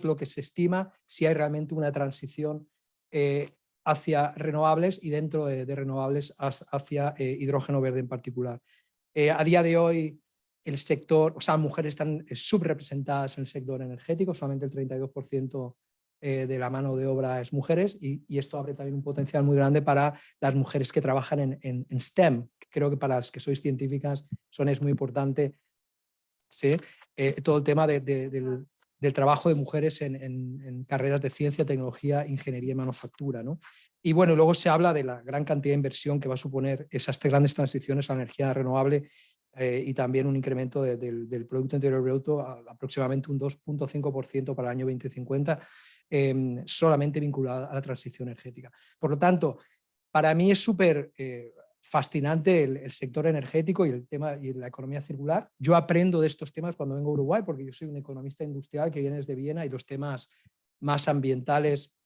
lo que se estima si hay realmente una transición hacia renovables y dentro de renovables hacia hidrógeno verde en particular. A día de hoy el sector, o sea, mujeres están subrepresentadas en el sector energético, solamente el 32% de la mano de obra es mujeres y esto abre también un potencial muy grande para las mujeres que trabajan en STEM. Creo que para las que sois científicas es muy importante, ¿sí? Todo el tema del trabajo de mujeres en carreras de ciencia, tecnología, ingeniería y manufactura, ¿no? Y bueno, luego se habla de la gran cantidad de inversión que va a suponer esas grandes transiciones a la energía renovable y también un incremento del Producto Interior Bruto a aproximadamente un 2,5% para el año 2050, solamente vinculado a la transición energética. Por lo tanto, para mí es súper fascinante el sector energético y el tema y la economía circular. Yo aprendo de estos temas cuando vengo a Uruguay porque yo soy un economista industrial que viene desde Viena y los temas más ambientales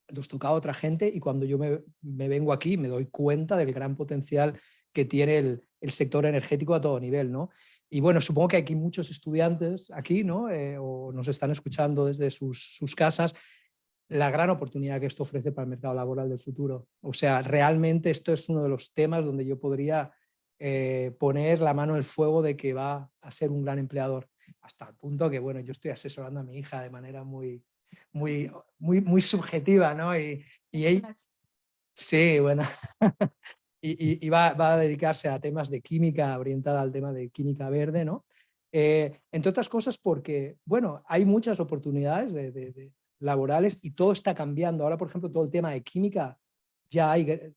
los tocaba otra gente y cuando yo me vengo aquí me doy cuenta del gran potencial que tiene el sector energético a todo nivel, ¿no? Y bueno, supongo que aquí muchos estudiantes aquí, ¿no? O nos están escuchando desde sus casas, la gran oportunidad que esto ofrece para el mercado laboral del futuro. O sea, realmente esto es uno de los temas donde yo podría poner la mano en el fuego de que va a ser un gran empleador, hasta el punto que, bueno, yo estoy asesorando a mi hija de manera muy subjetiva, ¿no? Y ella, sí, bueno, y va a dedicarse a temas de química, orientada al tema de química verde, ¿no? Entre otras cosas porque, bueno, hay muchas oportunidades laborales y todo está cambiando. Ahora, por ejemplo, todo el tema de química, ya hay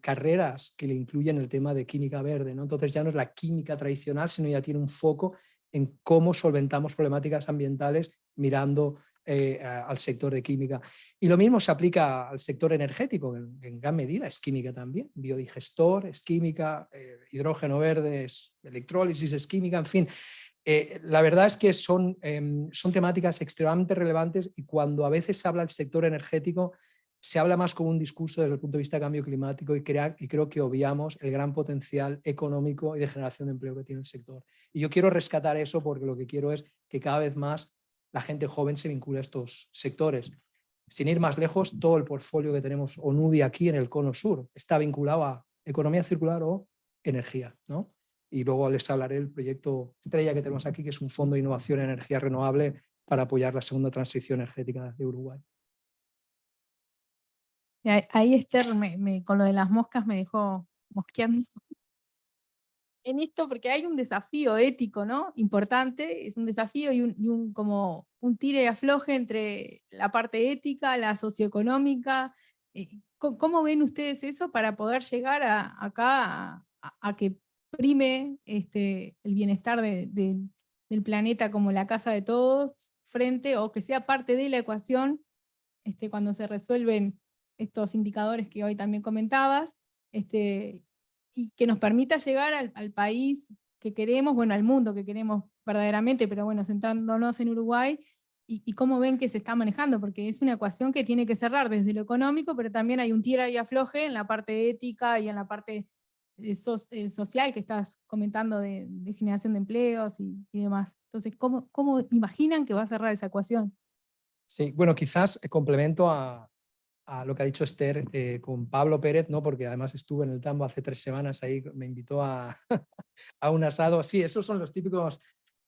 carreras que le incluyen el tema de química verde, ¿no? Entonces ya no es la química tradicional, sino ya tiene un foco en cómo solventamos problemáticas ambientales mirando al sector de química. Y lo mismo se aplica al sector energético, en gran medida es química también, biodigestor es química, hidrógeno verde es electrólisis, es química, en fin. La verdad es que son temáticas extremadamente relevantes y cuando a veces se habla del sector energético se habla más como un discurso desde el punto de vista de cambio climático y creo que obviamos el gran potencial económico y de generación de empleo que tiene el sector. Y yo quiero rescatar eso porque lo que quiero es que cada vez más la gente joven se vincule a estos sectores. Sin ir más lejos, todo el portfolio que tenemos ONUDI aquí en el Cono Sur está vinculado a economía circular o energía, ¿no? Y luego les hablaré del proyecto estrella que tenemos aquí, que es un fondo de innovación en energía renovable para apoyar la segunda transición energética de Uruguay. Ahí Esther con lo de las moscas me dejó mosqueando en esto porque hay un desafío ético, ¿no? Importante, es un desafío y como un tire y afloje entre la parte ética, la socioeconómica. ¿Cómo ven ustedes eso para poder llegar acá a que prime el bienestar del planeta como la casa de todos frente o que sea parte de la ecuación cuando se resuelven estos indicadores que hoy también comentabas, y que nos permita llegar al país que queremos, bueno, al mundo que queremos verdaderamente, pero bueno, centrándonos en Uruguay, y cómo ven que se está manejando, porque es una ecuación que tiene que cerrar desde lo económico, pero también hay un tira y afloje en la parte ética y en la parte social que estás comentando de generación de empleos y demás. Entonces, ¿cómo imaginan que va a cerrar esa ecuación? Sí, bueno, quizás complemento a lo que ha dicho Esther con Pablo Pérez, ¿no? Porque además estuve en el Tambo hace 3 semanas, ahí me invitó a, a un asado. Sí, esos son los típicos,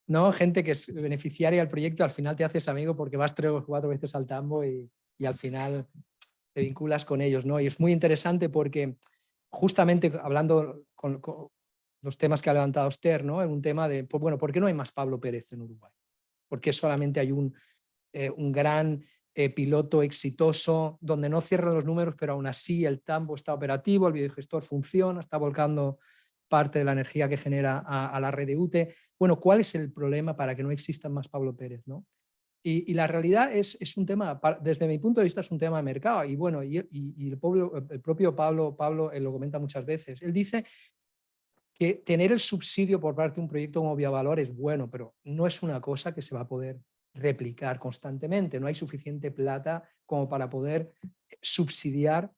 ¿no? Gente que es beneficiaria del proyecto, al final te haces amigo porque vas 3 o 4 veces al Tambo y al final te vinculas con ellos, ¿no? Y es muy interesante porque justamente hablando con los temas que ha levantado Esther, ¿no? En un tema de, pues bueno, ¿por qué no hay más Pablo Pérez en Uruguay? ¿Por qué solamente hay un gran piloto exitoso, donde no cierran los números, pero aún así el Tambo está operativo, el biodigestor funciona, está volcando parte de la energía que genera a la red de UTE? Bueno, ¿cuál es el problema para que no existan más Pablo Pérez, ¿no? Y la realidad es un tema, desde mi punto de vista, es un tema de mercado. Y bueno, y el propio Pablo lo comenta muchas veces. Él dice que tener el subsidio por parte de un proyecto como Viavalor es bueno, pero no es una cosa que se va a poder replicar constantemente. No hay suficiente plata como para poder subsidiar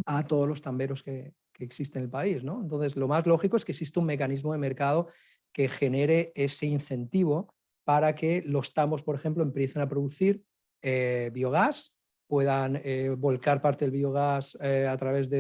a todos los tamberos que existen en el país, ¿no? Entonces, lo más lógico es que exista un mecanismo de mercado que genere ese incentivo para que los tambos, por ejemplo, empiecen a producir biogás, puedan volcar parte del biogás a través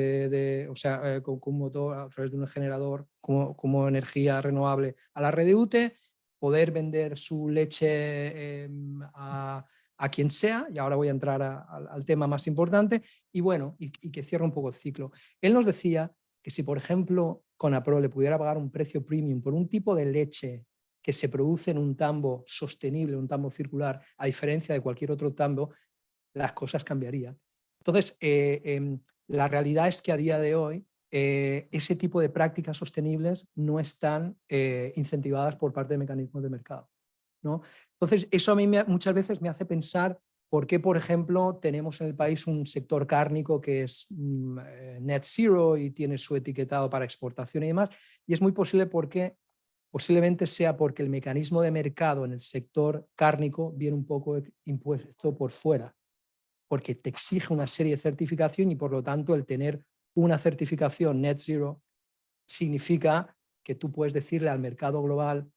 con un motor, a través de un generador como energía renovable a la red de UTE, poder vender su leche a quien sea, y ahora voy a entrar al tema más importante, y bueno, y que cierre un poco el ciclo. Él nos decía que si, por ejemplo, Conapro le pudiera pagar un precio premium por un tipo de leche que se produce en un tambo sostenible, un tambo circular, a diferencia de cualquier otro tambo, las cosas cambiarían. Entonces, la realidad es que a día de hoy ese tipo de prácticas sostenibles no están incentivadas por parte de mecanismos de mercado, ¿no? Entonces, eso a mí muchas veces me hace pensar por qué, por ejemplo, tenemos en el país un sector cárnico que es net zero y tiene su etiquetado para exportación y demás, y es muy posible posiblemente sea porque el mecanismo de mercado en el sector cárnico viene un poco impuesto por fuera, porque te exige una serie de certificación y por lo tanto el tener una certificación net zero significa que tú puedes decirle al mercado global: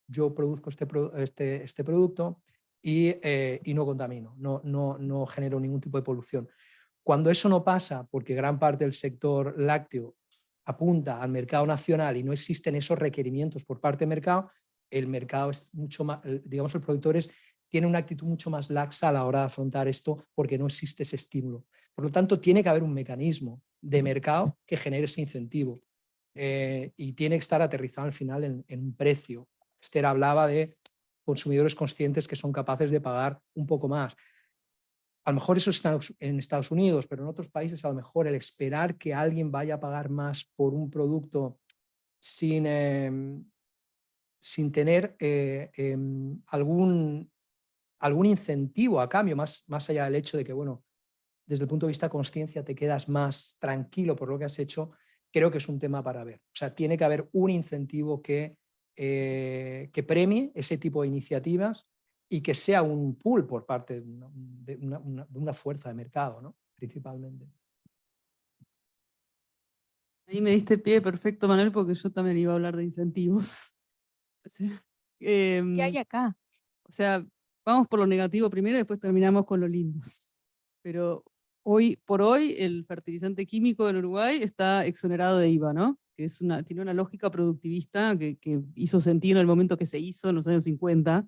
yo produzco este producto y no contamino, no genero ningún tipo de polución. Cuando eso no pasa, porque gran parte del sector lácteo apunta al mercado nacional y no existen esos requerimientos por parte del mercado, el mercado es mucho más, digamos, el productor tiene una actitud mucho más laxa a la hora de afrontar esto porque no existe ese estímulo. Por lo tanto, tiene que haber un mecanismo de mercado que genere ese incentivo y tiene que estar aterrizado al final en un precio. Esther hablaba de consumidores conscientes que son capaces de pagar un poco más. A lo mejor eso está en Estados Unidos, pero en otros países a lo mejor el esperar que alguien vaya a pagar más por un producto sin tener algún incentivo a cambio, más allá del hecho de que, bueno, desde el punto de vista de conciencia te quedas más tranquilo por lo que has hecho, creo que es un tema para ver. O sea, tiene que haber un incentivo que premie ese tipo de iniciativas y que sea un pool por parte de una fuerza de mercado, ¿no? Principalmente. Ahí me diste pie perfecto, Manuel, porque yo también iba a hablar de incentivos. O sea, ¿Qué hay acá? o sea, vamos por lo negativo primero y después terminamos con lo lindo. Pero hoy por hoy el fertilizante químico en Uruguay está exonerado de IVA, ¿no? Que tiene una lógica productivista que hizo sentido en el momento que se hizo, en los años 50.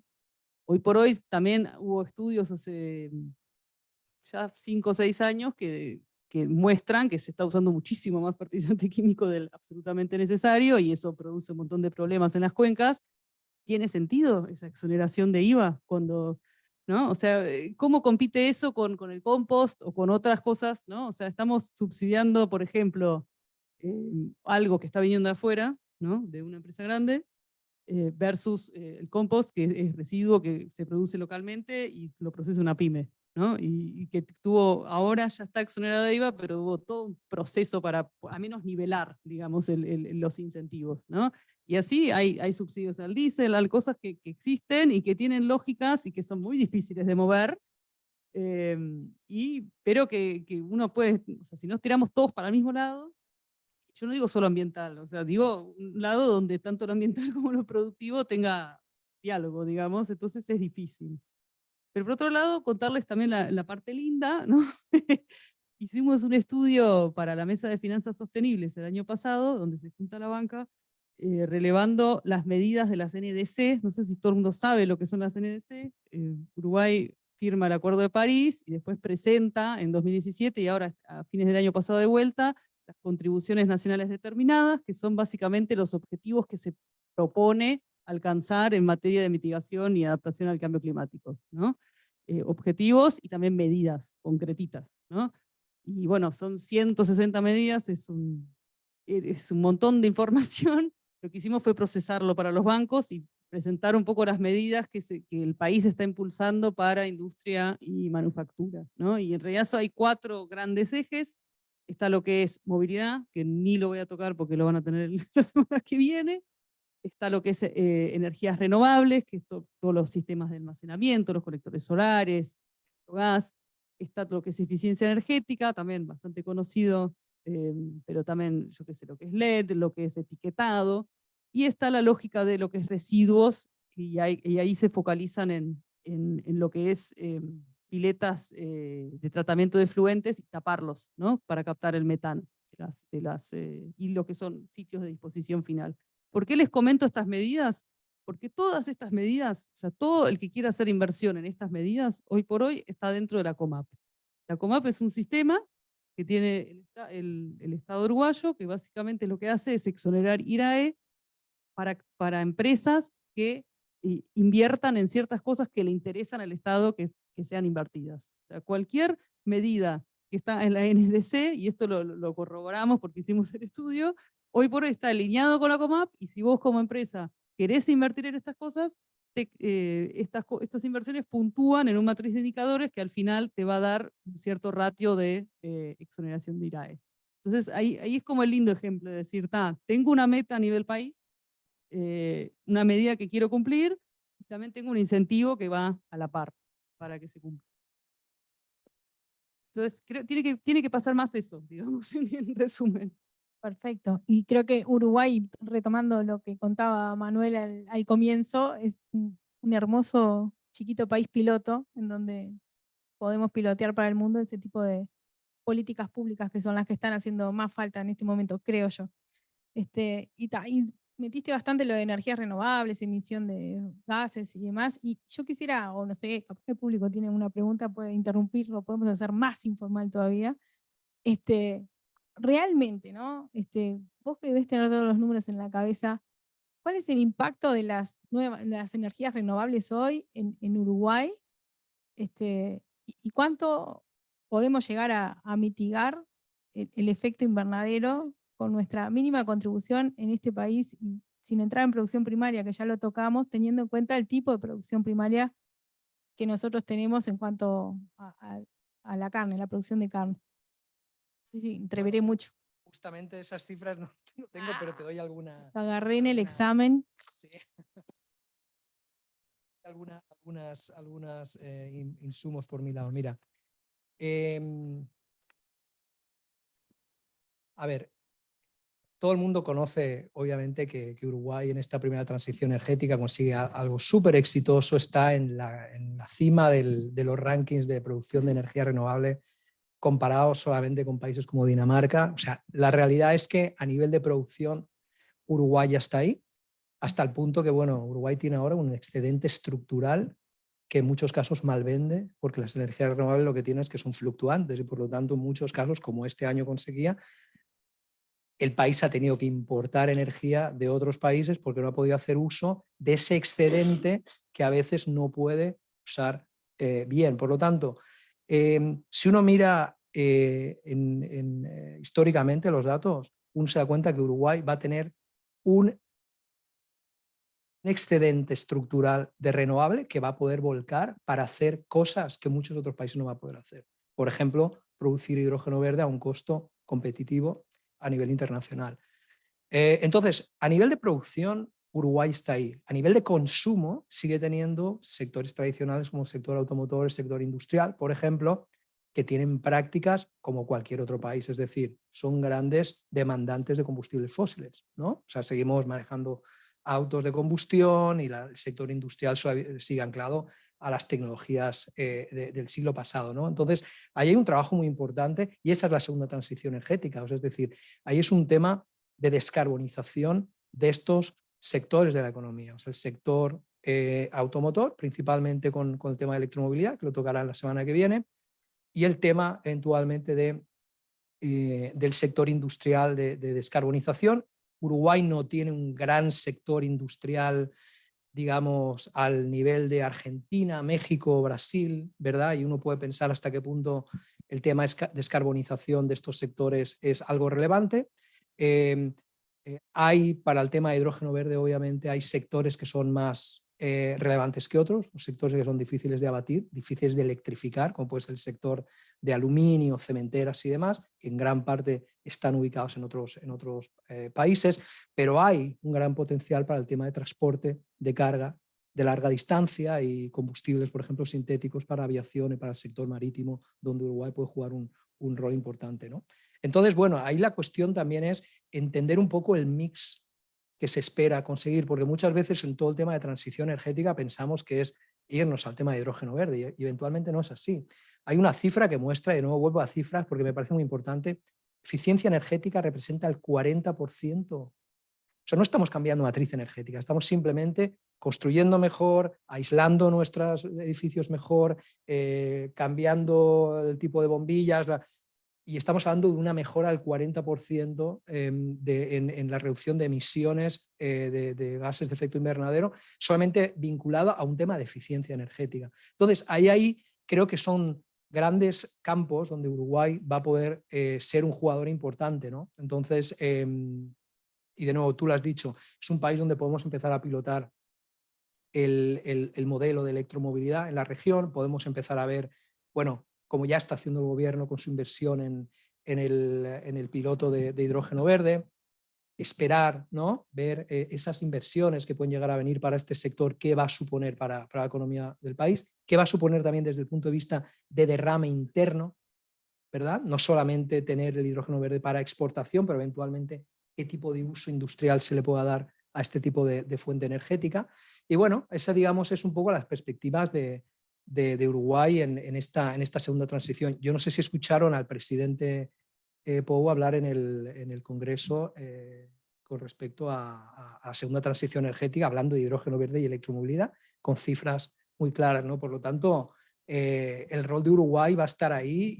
Hoy por hoy también hubo estudios hace ya 5 o 6 años que muestran que se está usando muchísimo más fertilizante químico del absolutamente necesario y eso produce un montón de problemas en las cuencas. ¿Tiene sentido esa exoneración de IVA? ¿No? O sea, ¿cómo compite eso con el compost o con otras cosas? ¿No? O sea, estamos subsidiando, por ejemplo, algo que está viniendo de afuera, ¿no? De una empresa grande, versus el compost, que es residuo que se produce localmente y lo procesa una pyme, ¿no? Y que ahora ya está exonerado de IVA, pero hubo todo un proceso para al menos nivelar, digamos, los incentivos, ¿no? Y así hay subsidios al diésel, hay cosas que existen y que tienen lógicas y que son muy difíciles de mover, pero que uno puede, o sea, si nos tiramos todos para el mismo lado, yo no digo solo ambiental, o sea, digo un lado donde tanto lo ambiental como lo productivo tenga diálogo, digamos, entonces es difícil. Pero por otro lado, contarles también la parte linda, ¿no? Hicimos un estudio para la Mesa de Finanzas Sostenibles el año pasado, donde se junta la banca, relevando las medidas de las NDC. No sé si todo el mundo sabe lo que son las NDC. Uruguay firma el Acuerdo de París y después presenta en 2017 y ahora a fines del año pasado de vuelta las contribuciones nacionales determinadas, que son básicamente los objetivos que se propone alcanzar en materia de mitigación y adaptación al cambio climático, ¿no? Objetivos y también medidas concretitas, ¿no? Y bueno, son 160 medidas, es un montón de información. Lo que hicimos fue procesarlo para los bancos y presentar un poco las medidas que el país está impulsando para industria y manufactura, ¿no? Y en realidad hay 4 grandes ejes. Está lo que es movilidad, que ni lo voy a tocar porque lo van a tener la semana que viene. Está lo que es energías renovables, que es todos los sistemas de almacenamiento, los colectores solares, el gas. Está lo que es eficiencia energética, también bastante conocido, pero también, yo qué sé, lo que es LED, lo que es etiquetado. Y está la lógica de lo que es residuos y ahí se focalizan en lo que es piletas de tratamiento de efluentes y taparlos, ¿no? Para captar el metano y lo que son sitios de disposición final. ¿Por qué les comento estas medidas? Porque todas estas medidas, o sea, todo el que quiera hacer inversión en estas medidas, hoy por hoy está dentro de la COMAP. La COMAP es un sistema que tiene el Estado uruguayo, que básicamente lo que hace es exonerar IRAE para empresas que inviertan en ciertas cosas que le interesan al Estado que sean invertidas. O sea, cualquier medida que está en la NDC, y esto lo corroboramos porque hicimos el estudio, hoy por hoy está alineado con la COMAP, y si vos como empresa querés invertir en estas cosas, estas inversiones puntúan en un matriz de indicadores que al final te va a dar un cierto ratio de exoneración de IRAE. Entonces ahí es como el lindo ejemplo de decir, tengo una meta a nivel país, una medida que quiero cumplir, y también tengo un incentivo que va a la par para que se cumpla. Entonces tiene que pasar más eso, digamos, en resumen. Perfecto. Y creo que Uruguay, retomando lo que contaba Manuel al comienzo, es un hermoso chiquito país piloto en donde podemos pilotear para el mundo ese tipo de políticas públicas que son las que están haciendo más falta en este momento, creo yo. Y metiste bastante lo de energías renovables, emisión de gases y demás, y yo quisiera, o no sé, capaz que el público tiene una pregunta, puede interrumpirlo, podemos hacer más informal todavía. Realmente, ¿no? Vos que debes tener todos los números en la cabeza, ¿cuál es el impacto de las energías renovables hoy en Uruguay? ¿Y cuánto podemos llegar a mitigar el efecto invernadero con nuestra mínima contribución en este país, y sin entrar en producción primaria, que ya lo tocamos, teniendo en cuenta el tipo de producción primaria que nosotros tenemos en cuanto a la carne, la producción de carne? Sí, entreveré mucho. Justamente esas cifras no tengo, pero te doy alguna. Agarré en el examen. Sí. Algunas insumos por mi lado. Mira, a ver, todo el mundo conoce, obviamente, que Uruguay en esta primera transición energética consigue algo súper exitoso, está en la cima de los rankings de producción de energía renovable, comparado solamente con países como Dinamarca. O sea, la realidad es que a nivel de producción Uruguay ya está ahí, hasta el punto que, bueno, Uruguay tiene ahora un excedente estructural que en muchos casos malvende, porque las energías renovables lo que tienen es que son fluctuantes, y por lo tanto en muchos casos, como este año conseguía, el país ha tenido que importar energía de otros países porque no ha podido hacer uso de ese excedente que a veces no puede usar bien. Por lo tanto, si uno mira históricamente los datos, uno se da cuenta que Uruguay va a tener un excedente estructural de renovable que va a poder volcar para hacer cosas que muchos otros países no van a poder hacer. Por ejemplo, producir hidrógeno verde a un costo competitivo a nivel internacional. Entonces, a nivel de producción, Uruguay está ahí. A nivel de consumo, sigue teniendo sectores tradicionales como el sector automotor, el sector industrial, por ejemplo, que tienen prácticas como cualquier otro país, es decir, son grandes demandantes de combustibles fósiles, ¿no? O sea, seguimos manejando autos de combustión y el sector industrial sigue anclado a las tecnologías del siglo pasado, ¿no? Entonces, ahí hay un trabajo muy importante, y esa es la segunda transición energética, o sea, es decir, ahí es un tema de descarbonización de estos sectores de la economía, o sea, el sector automotor, principalmente con el tema de electromovilidad, que lo tocará la semana que viene, y el tema eventualmente del sector industrial de descarbonización. Uruguay no tiene un gran sector industrial, digamos, al nivel de Argentina, México, Brasil, ¿verdad? Y uno puede pensar hasta qué punto el tema de descarbonización de estos sectores es algo relevante. Hay, para el tema de hidrógeno verde, obviamente, hay sectores que son más relevantes que otros, los sectores que son difíciles de abatir, difíciles de electrificar, como puede ser el sector de aluminio, cementeras y demás, que en gran parte están ubicados en otros países, pero hay un gran potencial para el tema de transporte de carga de larga distancia y combustibles, por ejemplo, sintéticos para aviación y para el sector marítimo, donde Uruguay puede jugar un rol importante, ¿no? Entonces, bueno, ahí la cuestión también es entender un poco el mix que se espera conseguir, porque muchas veces en todo el tema de transición energética pensamos que es irnos al tema de hidrógeno verde y eventualmente no es así. Hay una cifra que muestra, y de nuevo vuelvo a cifras porque me parece muy importante, eficiencia energética representa el 40%. O sea, no estamos cambiando matriz energética, estamos simplemente construyendo mejor, aislando nuestros edificios mejor, cambiando el tipo de bombillas, y estamos hablando de una mejora del 40% en la reducción de emisiones de gases de efecto invernadero, solamente vinculada a un tema de eficiencia energética. Entonces, ahí creo que son grandes campos donde Uruguay va a poder ser un jugador importante, ¿no? Entonces, y de nuevo, tú lo has dicho, es un país donde podemos empezar a pilotar el modelo de electromovilidad en la región, podemos empezar a ver, bueno, como ya está haciendo el gobierno con su inversión en el piloto de hidrógeno verde, esperar, ¿no? Ver esas inversiones que pueden llegar a venir para este sector, qué va a suponer para la economía del país, qué va a suponer también desde el punto de vista de derrame interno, ¿verdad? No solamente tener el hidrógeno verde para exportación, pero eventualmente qué tipo de uso industrial se le pueda dar a este tipo de fuente energética. Y bueno, esa, digamos, es un poco las perspectivas de Uruguay en esta segunda transición. Yo no sé si escucharon al presidente Pou hablar en el Congreso con respecto a la segunda transición energética, hablando de hidrógeno verde y electromovilidad, con cifras muy claras, ¿no? Por lo tanto, el rol de Uruguay va a estar ahí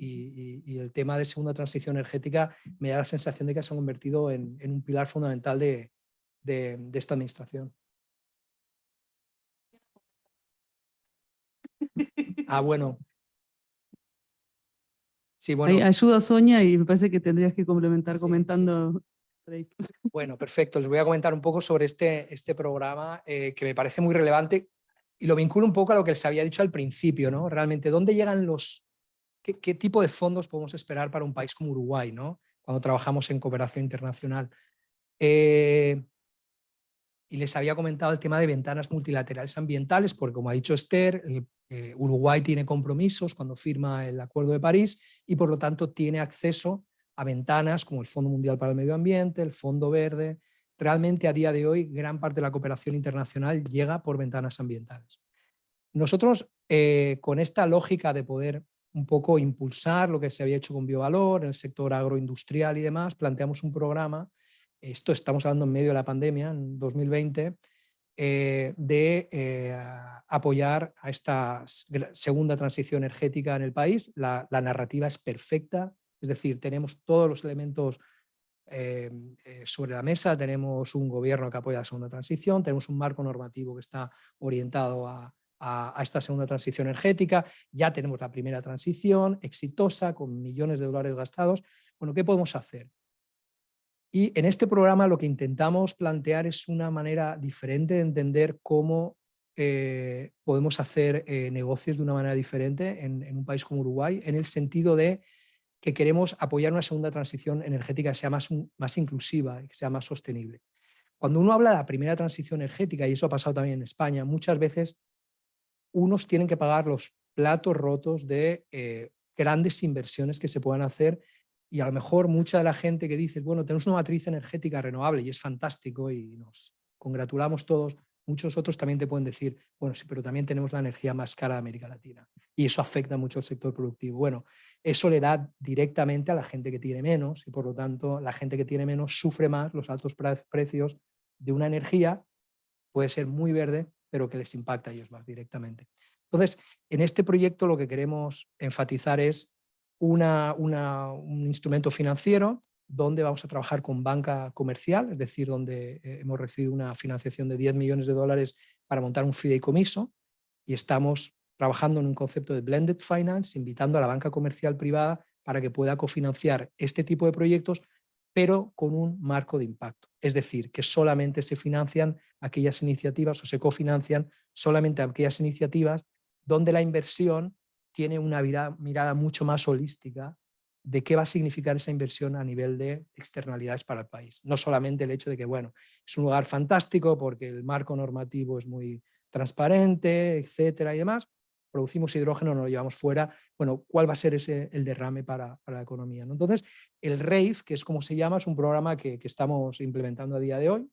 y el tema de segunda transición energética me da la sensación de que se ha convertido en un pilar fundamental de esta administración. Ah, bueno. Sí, bueno. Ayuda a Sonia y me parece que tendrías que complementar Sí, comentando. Sí. Bueno, perfecto. Les voy a comentar un poco sobre este programa que me parece muy relevante y lo vinculo un poco a lo que les había dicho al principio, ¿no? Realmente, ¿dónde llegan qué tipo de fondos podemos esperar para un país como Uruguay, ¿no? Cuando trabajamos en cooperación internacional? Y les había comentado el tema de ventanas multilaterales ambientales, porque como ha dicho Esther, Uruguay tiene compromisos cuando firma el Acuerdo de París y por lo tanto tiene acceso a ventanas como el Fondo Mundial para el Medio Ambiente, el Fondo Verde. Realmente a día de hoy gran parte de la cooperación internacional llega por ventanas ambientales. Nosotros con esta lógica de poder un poco impulsar lo que se había hecho con Biovalor en el sector agroindustrial y demás, planteamos un programa, esto estamos hablando en medio de la pandemia, en 2020, de apoyar a esta segunda transición energética en el país. La narrativa es perfecta, es decir, tenemos todos los elementos sobre la mesa, tenemos un gobierno que apoya la segunda transición, tenemos un marco normativo que está orientado a esta segunda transición energética, ya tenemos la primera transición exitosa con millones de dólares gastados. Bueno, ¿qué podemos hacer? Y en este programa lo que intentamos plantear es una manera diferente de entender cómo podemos hacer negocios de una manera diferente en un país como Uruguay, en el sentido de que queremos apoyar una segunda transición energética que sea más inclusiva y que sea más sostenible. Cuando uno habla de la primera transición energética, y eso ha pasado también en España, muchas veces unos tienen que pagar los platos rotos de grandes inversiones que se puedan hacer y a lo mejor mucha de la gente que dice, bueno, tenemos una matriz energética renovable y es fantástico y nos congratulamos todos, muchos otros también te pueden decir, bueno, sí, pero también tenemos la energía más cara de América Latina y eso afecta mucho al sector productivo. Bueno, eso le da directamente a la gente que tiene menos y por lo tanto la gente que tiene menos sufre más los altos precios de una energía, puede ser muy verde, pero que les impacta a ellos más directamente. Entonces, en este proyecto lo que queremos enfatizar es un instrumento financiero donde vamos a trabajar con banca comercial, es decir, donde hemos recibido una financiación de 10 millones de dólares para montar un fideicomiso y estamos trabajando en un concepto de blended finance, invitando a la banca comercial privada para que pueda cofinanciar este tipo de proyectos, pero con un marco de impacto. Es decir, que solamente se financian aquellas iniciativas o se cofinancian solamente aquellas iniciativas donde la inversión tiene una mirada mucho más holística de qué va a significar esa inversión a nivel de externalidades para el país. No solamente el hecho de que, bueno, es un lugar fantástico porque el marco normativo es muy transparente, etcétera y demás, producimos hidrógeno, nos lo llevamos fuera, bueno, ¿cuál va a ser el derrame para la economía, ¿no? Entonces, el RAVE, que es como se llama, es un programa que estamos implementando a día de hoy,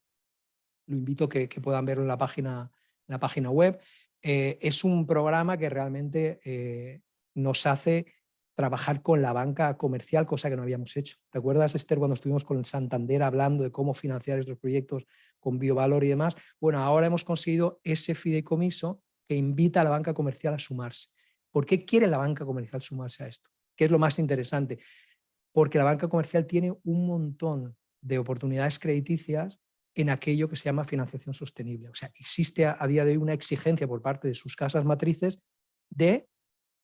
lo invito que puedan verlo en la página web. Es un programa que realmente nos hace trabajar con la banca comercial, cosa que no habíamos hecho. ¿Te acuerdas, Esther, cuando estuvimos con el Santander hablando de cómo financiar estos proyectos con biovalor y demás? Bueno, ahora hemos conseguido ese fideicomiso que invita a la banca comercial a sumarse. ¿Por qué quiere la banca comercial sumarse a esto? ¿Qué es lo más interesante? Porque la banca comercial tiene un montón de oportunidades crediticias en aquello que se llama financiación sostenible. O sea, existe a día de hoy una exigencia por parte de sus casas matrices de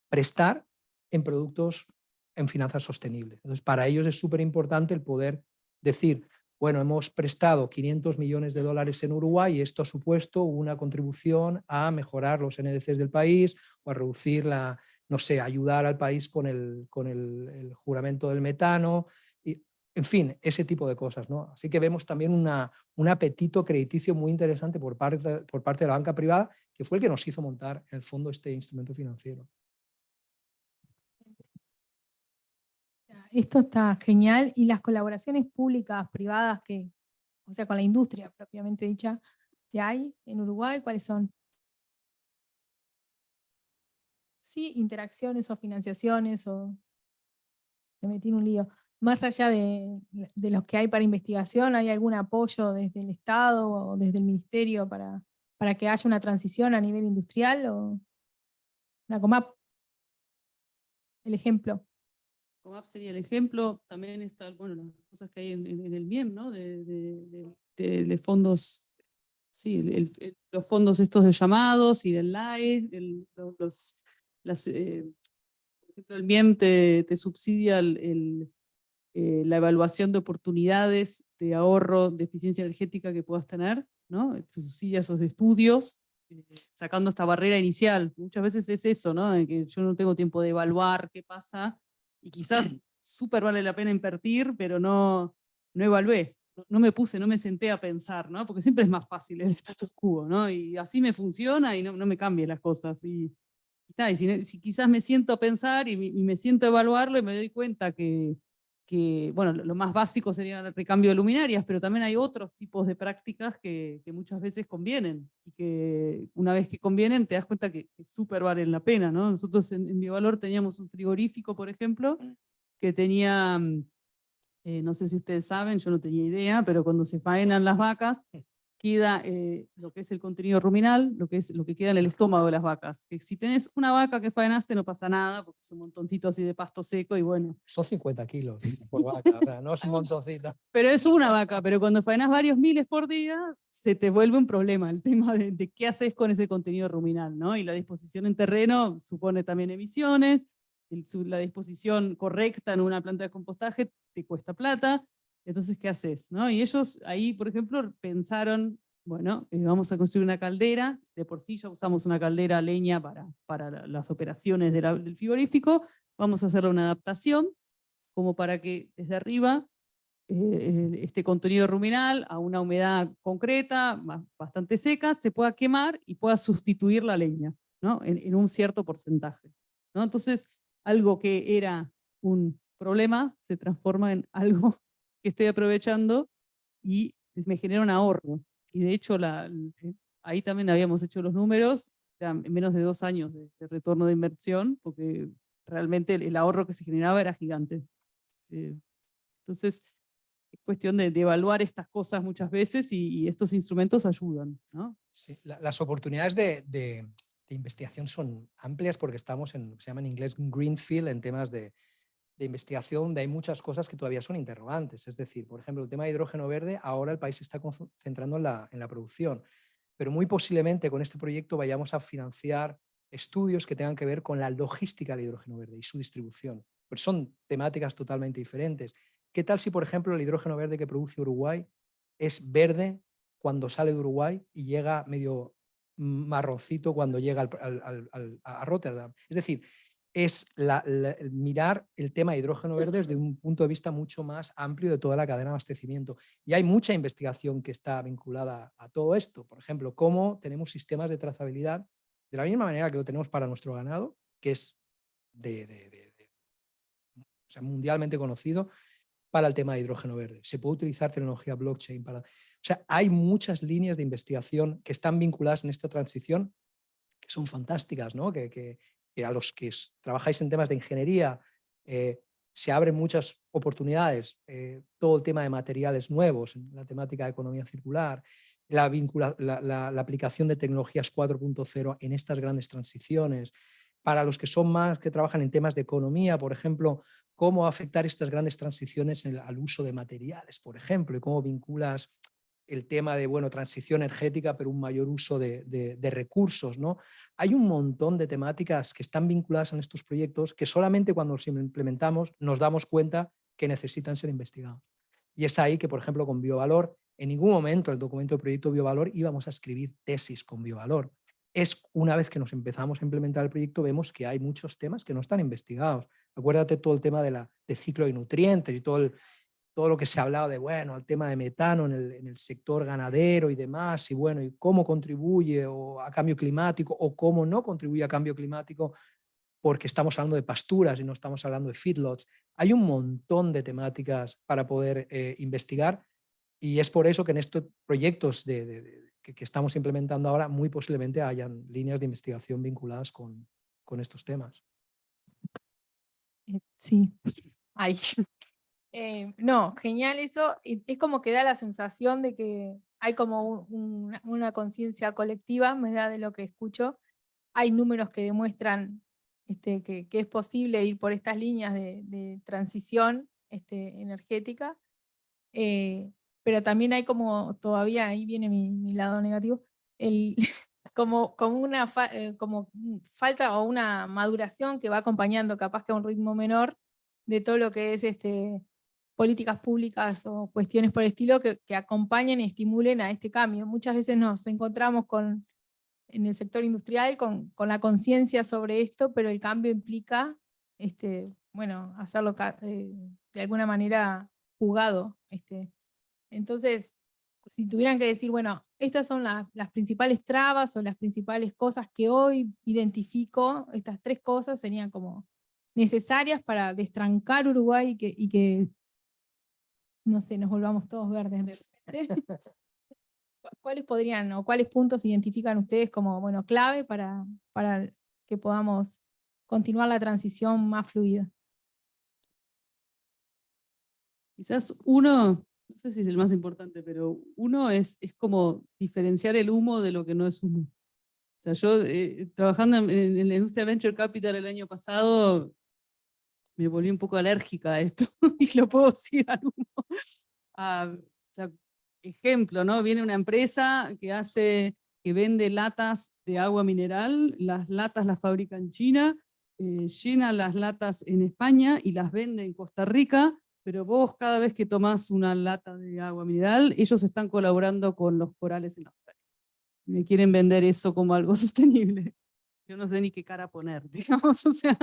prestar en productos en finanzas sostenibles. Entonces, para ellos es súper importante el poder decir, bueno, hemos prestado 500 millones de dólares en Uruguay y esto ha supuesto una contribución a mejorar los NDCs del país o a reducir la, no sé, ayudar al país con el juramento del metano, y, en fin, ese tipo de cosas, ¿no? Así que vemos también un apetito crediticio muy interesante por parte de la banca privada, que fue el que nos hizo montar en el fondo este instrumento financiero. Esto está genial. Y las colaboraciones públicas, privadas, o sea, con la industria propiamente dicha, que hay en Uruguay, ¿cuáles son? Sí, interacciones o financiaciones, o me metí en un lío. Más allá de los que hay para investigación, ¿hay algún apoyo desde el Estado o desde el Ministerio para que haya una transición a nivel industrial? ¿O la COMAP? El ejemplo. COMAP sería el ejemplo, también está, bueno, las cosas que hay en el MIEM, ¿no? De fondos, sí, los fondos estos de llamados y del LAE, por ejemplo, el MIEM te subsidia la evaluación de oportunidades de ahorro de eficiencia energética que puedas tener, ¿no? Te subsidia esos estudios, sacando esta barrera inicial. Muchas veces es eso, ¿no? De que yo no tengo tiempo de evaluar qué pasa, y quizás súper vale la pena invertir, pero no evalué, no me senté a pensar, ¿no? Porque siempre es más fácil el status quo, ¿no? Y así me funciona y no me cambien las cosas. Y si quizás me siento a pensar y me siento a evaluarlo y me doy cuenta que bueno, lo más básico sería el recambio de luminarias, pero también hay otros tipos de prácticas que muchas veces convienen, y que una vez que convienen te das cuenta que súper valen la pena, ¿no? Nosotros en Biovalor teníamos un frigorífico, por ejemplo, que tenía, no sé si ustedes saben, yo no tenía idea, pero cuando se faenan las vacas, queda lo que es el contenido ruminal, lo que queda en el estómago de las vacas. Que si tenés una vaca que faenaste no pasa nada, porque es un montoncito así de pasto seco y bueno. Son 50 kilos por vaca, o sea, no es un montoncito. Pero es una vaca, pero cuando faenas varios miles por día, se te vuelve un problema el tema de qué haces con ese contenido ruminal, ¿no? Y la disposición en terreno supone también emisiones, la disposición correcta en una planta de compostaje te cuesta plata. Entonces, ¿qué haces? ¿No? Y ellos ahí, por ejemplo, pensaron, bueno, vamos a construir una caldera, de por sí ya usamos una caldera a leña para las operaciones del frigorífico, vamos a hacerle una adaptación, como para que desde arriba este contenido ruminal a una humedad concreta, bastante seca, se pueda quemar y pueda sustituir la leña, ¿no? En un cierto porcentaje, ¿no? Entonces, algo que era un problema se transforma en algo que estoy aprovechando y me genera un ahorro. Y de hecho, ahí también habíamos hecho los números, en menos de 2 años de retorno de inversión, porque realmente el ahorro que se generaba era gigante. Entonces, es cuestión de evaluar estas cosas muchas veces, y estos instrumentos ayudan, ¿no? Sí, las oportunidades de investigación son amplias porque estamos en lo que se llama en inglés greenfield, en temas de investigación, donde hay muchas cosas que todavía son interrogantes. Es decir, por ejemplo, el tema de hidrógeno verde, ahora el país se está concentrando en la producción, pero muy posiblemente con este proyecto vayamos a financiar estudios que tengan que ver con la logística del hidrógeno verde y su distribución. Pero son temáticas totalmente diferentes. ¿Qué tal si, por ejemplo, el hidrógeno verde que produce Uruguay es verde cuando sale de Uruguay y llega medio marroncito cuando llega a Rotterdam? Es decir, es mirar el tema de hidrógeno verde desde un punto de vista mucho más amplio de toda la cadena de abastecimiento. Y hay mucha investigación que está vinculada a todo esto. Por ejemplo, cómo tenemos sistemas de trazabilidad de la misma manera que lo tenemos para nuestro ganado, que es o sea, mundialmente conocido, para el tema de hidrógeno verde. Se puede utilizar tecnología blockchain para... O sea, hay muchas líneas de investigación que están vinculadas en esta transición que son fantásticas, ¿no? Que a los que trabajáis en temas de ingeniería se abren muchas oportunidades. Todo el tema de materiales nuevos, la temática de economía circular, la aplicación de tecnologías 4.0 en estas grandes transiciones. Para los que son más, que trabajan en temas de economía, por ejemplo, cómo afectar estas grandes transiciones al uso de materiales, por ejemplo, y cómo vinculas el tema de, bueno, transición energética, pero un mayor uso de recursos, ¿no? Hay un montón de temáticas que están vinculadas en estos proyectos que solamente cuando los implementamos nos damos cuenta que necesitan ser investigados. Y es ahí que, por ejemplo, con Biovalor, en ningún momento el documento de proyecto Biovalor íbamos a escribir tesis con Biovalor. Es una vez que nos empezamos a implementar el proyecto, vemos que hay muchos temas que no están investigados. Acuérdate todo el tema de ciclo de nutrientes y todo lo que se ha hablado de, bueno, el tema de metano en el sector ganadero y demás, y bueno, y cómo contribuye a cambio climático o cómo no contribuye a cambio climático, porque estamos hablando de pasturas y no estamos hablando de feedlots. Hay un montón de temáticas para poder investigar y es por eso que en estos proyectos que estamos implementando ahora muy posiblemente hayan líneas de investigación vinculadas con estos temas. Sí, ahí. No, genial eso. Es como que da la sensación de que hay como una conciencia colectiva, me da de lo que escucho. Hay números que demuestran que es posible ir por estas líneas de transición energética, pero también hay como todavía, ahí viene mi lado negativo, como falta o una maduración que va acompañando capaz que a un ritmo menor de todo lo que es políticas públicas o cuestiones por el estilo que acompañen y estimulen a este cambio. Muchas veces nos encontramos en el sector industrial con la conciencia sobre esto, pero el cambio implica bueno, hacerlo de alguna manera jugado. Entonces, si tuvieran que decir, bueno, estas son las principales trabas o las principales cosas que hoy identifico, estas 3 cosas serían como necesarias para destrancar Uruguay y que no sé, nos volvamos todos verdes de repente. ¿Cuáles podrían o cuáles puntos identifican ustedes como, bueno, clave para que podamos continuar la transición más fluida? Quizás uno, no sé si es el más importante, pero uno es como diferenciar el humo de lo que no es humo. O sea, yo trabajando en la industria Venture Capital el año pasado, me volví un poco alérgica a esto, y lo puedo decir al humo. O sea, ejemplo, ¿no? Viene una empresa que vende latas de agua mineral, las latas las fabrica en China, llena las latas en España y las vende en Costa Rica, pero vos cada vez que tomás una lata de agua mineral, ellos están colaborando con los corales en Australia. Me quieren vender eso como algo sostenible. Yo no sé ni qué cara poner, digamos, o sea...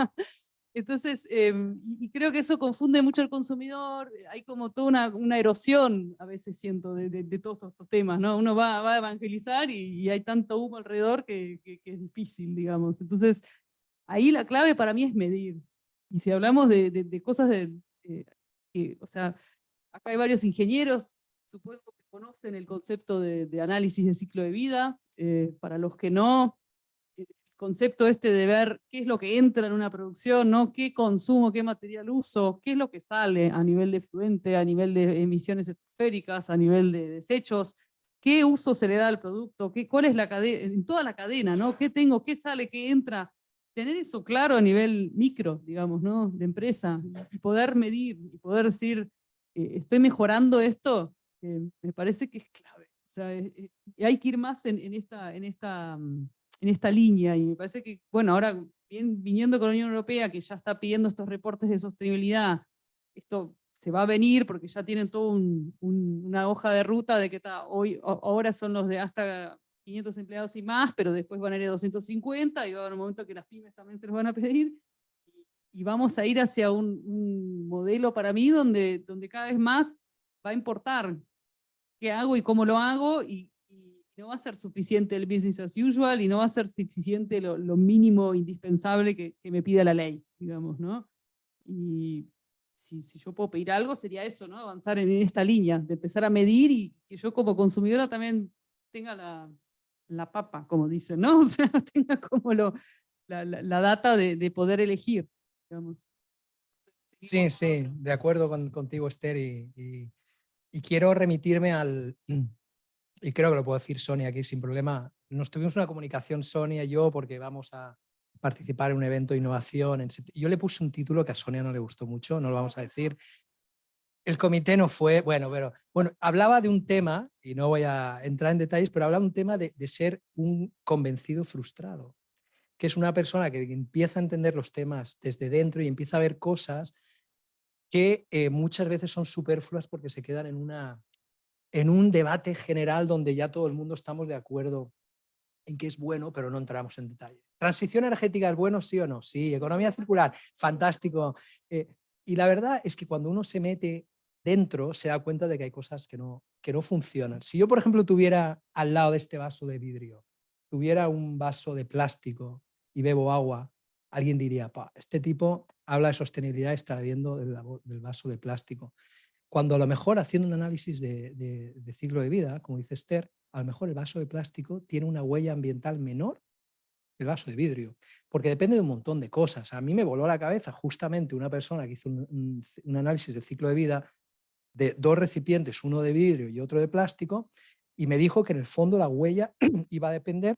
Entonces, y creo que eso confunde mucho al consumidor, hay como toda una erosión, a veces siento, de todos estos temas, ¿no? Uno va a evangelizar y hay tanto humo alrededor que es difícil, digamos. Entonces, ahí la clave para mí es medir. Y si hablamos de cosas o sea, acá hay varios ingenieros, supongo que conocen el concepto de análisis de ciclo de vida, para los que no, concepto de ver qué es lo que entra en una producción, ¿no? Qué consumo, qué material uso, qué es lo que sale a nivel de efluente, a nivel de emisiones estratosféricas, a nivel de desechos, qué uso se le da al producto, cuál es la cadena, en toda la cadena, ¿no? ¿Qué tengo, qué sale, qué entra? Tener eso claro a nivel micro, digamos, ¿no? De empresa, y poder medir, y poder decir, estoy mejorando esto, me parece que es clave. O sea, hay que ir más en esta línea, y me parece que, bueno, ahora viniendo con la Unión Europea, que ya está pidiendo estos reportes de sostenibilidad, esto se va a venir porque ya tienen toda una hoja de ruta de que ahora son los de hasta 500 empleados y más, pero después van a ir de 250 y va a haber un momento que las pymes también se los van a pedir, y vamos a ir hacia un modelo para mí donde cada vez más va a importar qué hago y cómo lo hago, y no va a ser suficiente el business as usual, y no va a ser suficiente lo mínimo indispensable que me pida la ley, digamos, ¿no? Y si yo puedo pedir algo, sería eso, ¿no? Avanzar en esta línea, de empezar a medir y que yo como consumidora también tenga la papa, como dicen, ¿no? O sea, tenga como la data de poder elegir, digamos. Sí, sí, de acuerdo contigo, Esther, y quiero remitirme al, y creo que lo puedo decir Sonia aquí sin problema, nos tuvimos una comunicación Sonia y yo porque vamos a participar en un evento de innovación. Yo le puse un título que a Sonia no le gustó mucho, no lo vamos a decir. El comité no fue, bueno, pero bueno, hablaba de un tema, y no voy a entrar en detalles, pero hablaba de un tema de ser un convencido frustrado, que es una persona que empieza a entender los temas desde dentro y empieza a ver cosas que muchas veces son superfluas porque se quedan en un debate general donde ya todo el mundo estamos de acuerdo en que es bueno, pero no entramos en detalle. ¿Transición energética es bueno, sí o no? Sí. ¿Economía circular? Fantástico. Y la verdad es que cuando uno se mete dentro se da cuenta de que hay cosas que no funcionan. Si yo, por ejemplo, tuviera al lado de este vaso de vidrio, tuviera un vaso de plástico y bebo agua, alguien diría, este tipo habla de sostenibilidad y está bebiendo del vaso de plástico. Cuando a lo mejor haciendo un análisis de ciclo de vida, como dice Esther, a lo mejor el vaso de plástico tiene una huella ambiental menor que el vaso de vidrio, porque depende de un montón de cosas. A mí me voló la cabeza justamente una persona que hizo un análisis de ciclo de vida de 2 recipientes, uno de vidrio y otro de plástico, y me dijo que en el fondo la huella iba a depender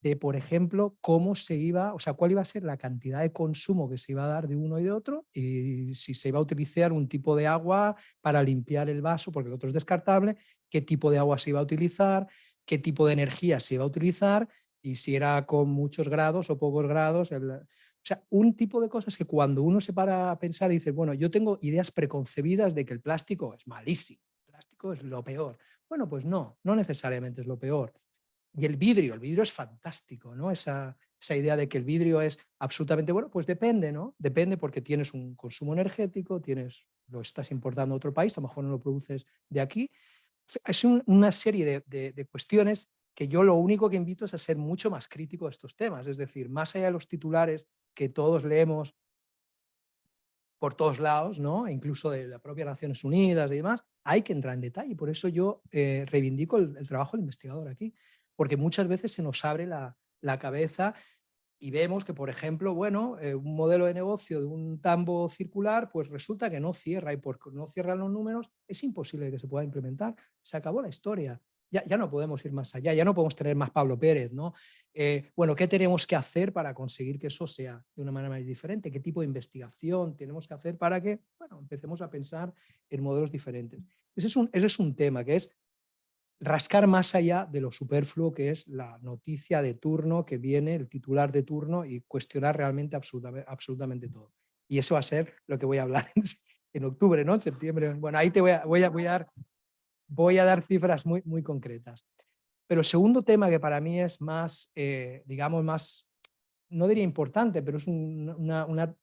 de, por ejemplo, cómo se iba, o sea, cuál iba a ser la cantidad de consumo que se iba a dar de uno y de otro, y si se iba a utilizar un tipo de agua para limpiar el vaso, porque el otro es descartable, qué tipo de agua se iba a utilizar, qué tipo de energía se iba a utilizar, y si era con muchos grados o pocos grados. O sea, un tipo de cosas que cuando uno se para a pensar y dice, bueno, yo tengo ideas preconcebidas de que el plástico es malísimo, el plástico es lo peor. Bueno, pues no necesariamente es lo peor. Y el vidrio es fantástico, ¿no? Esa idea de que el vidrio es absolutamente bueno, pues depende, ¿no? Depende porque tienes un consumo energético, lo estás importando a otro país, a lo mejor no lo produces de aquí. Es una serie de cuestiones que yo lo único que invito es a ser mucho más crítico de estos temas, es decir, más allá de los titulares que todos leemos por todos lados, ¿no? Incluso de las propias Naciones Unidas y demás, hay que entrar en detalle. Por eso yo reivindico el trabajo del investigador aquí, porque muchas veces se nos abre la cabeza y vemos que, por ejemplo, bueno, un modelo de negocio de un tambo circular, pues resulta que no cierra, y porque no cierran los números es imposible que se pueda implementar. Se acabó la historia. Ya no podemos ir más allá, ya no podemos tener más Pablo Pérez, ¿no? Bueno, ¿qué tenemos que hacer para conseguir que eso sea de una manera más diferente? ¿Qué tipo de investigación tenemos que hacer para que, bueno, empecemos a pensar en modelos diferentes? Ese es un tema que es rascar más allá de lo superfluo que es la noticia de turno que viene, el titular de turno, y cuestionar realmente absolutamente todo. Y eso va a ser lo que voy a hablar en octubre, ¿no? En septiembre. Bueno, ahí te voy a dar cifras muy, muy concretas. Pero el segundo tema que para mí es más, digamos, más, no diría importante, pero es un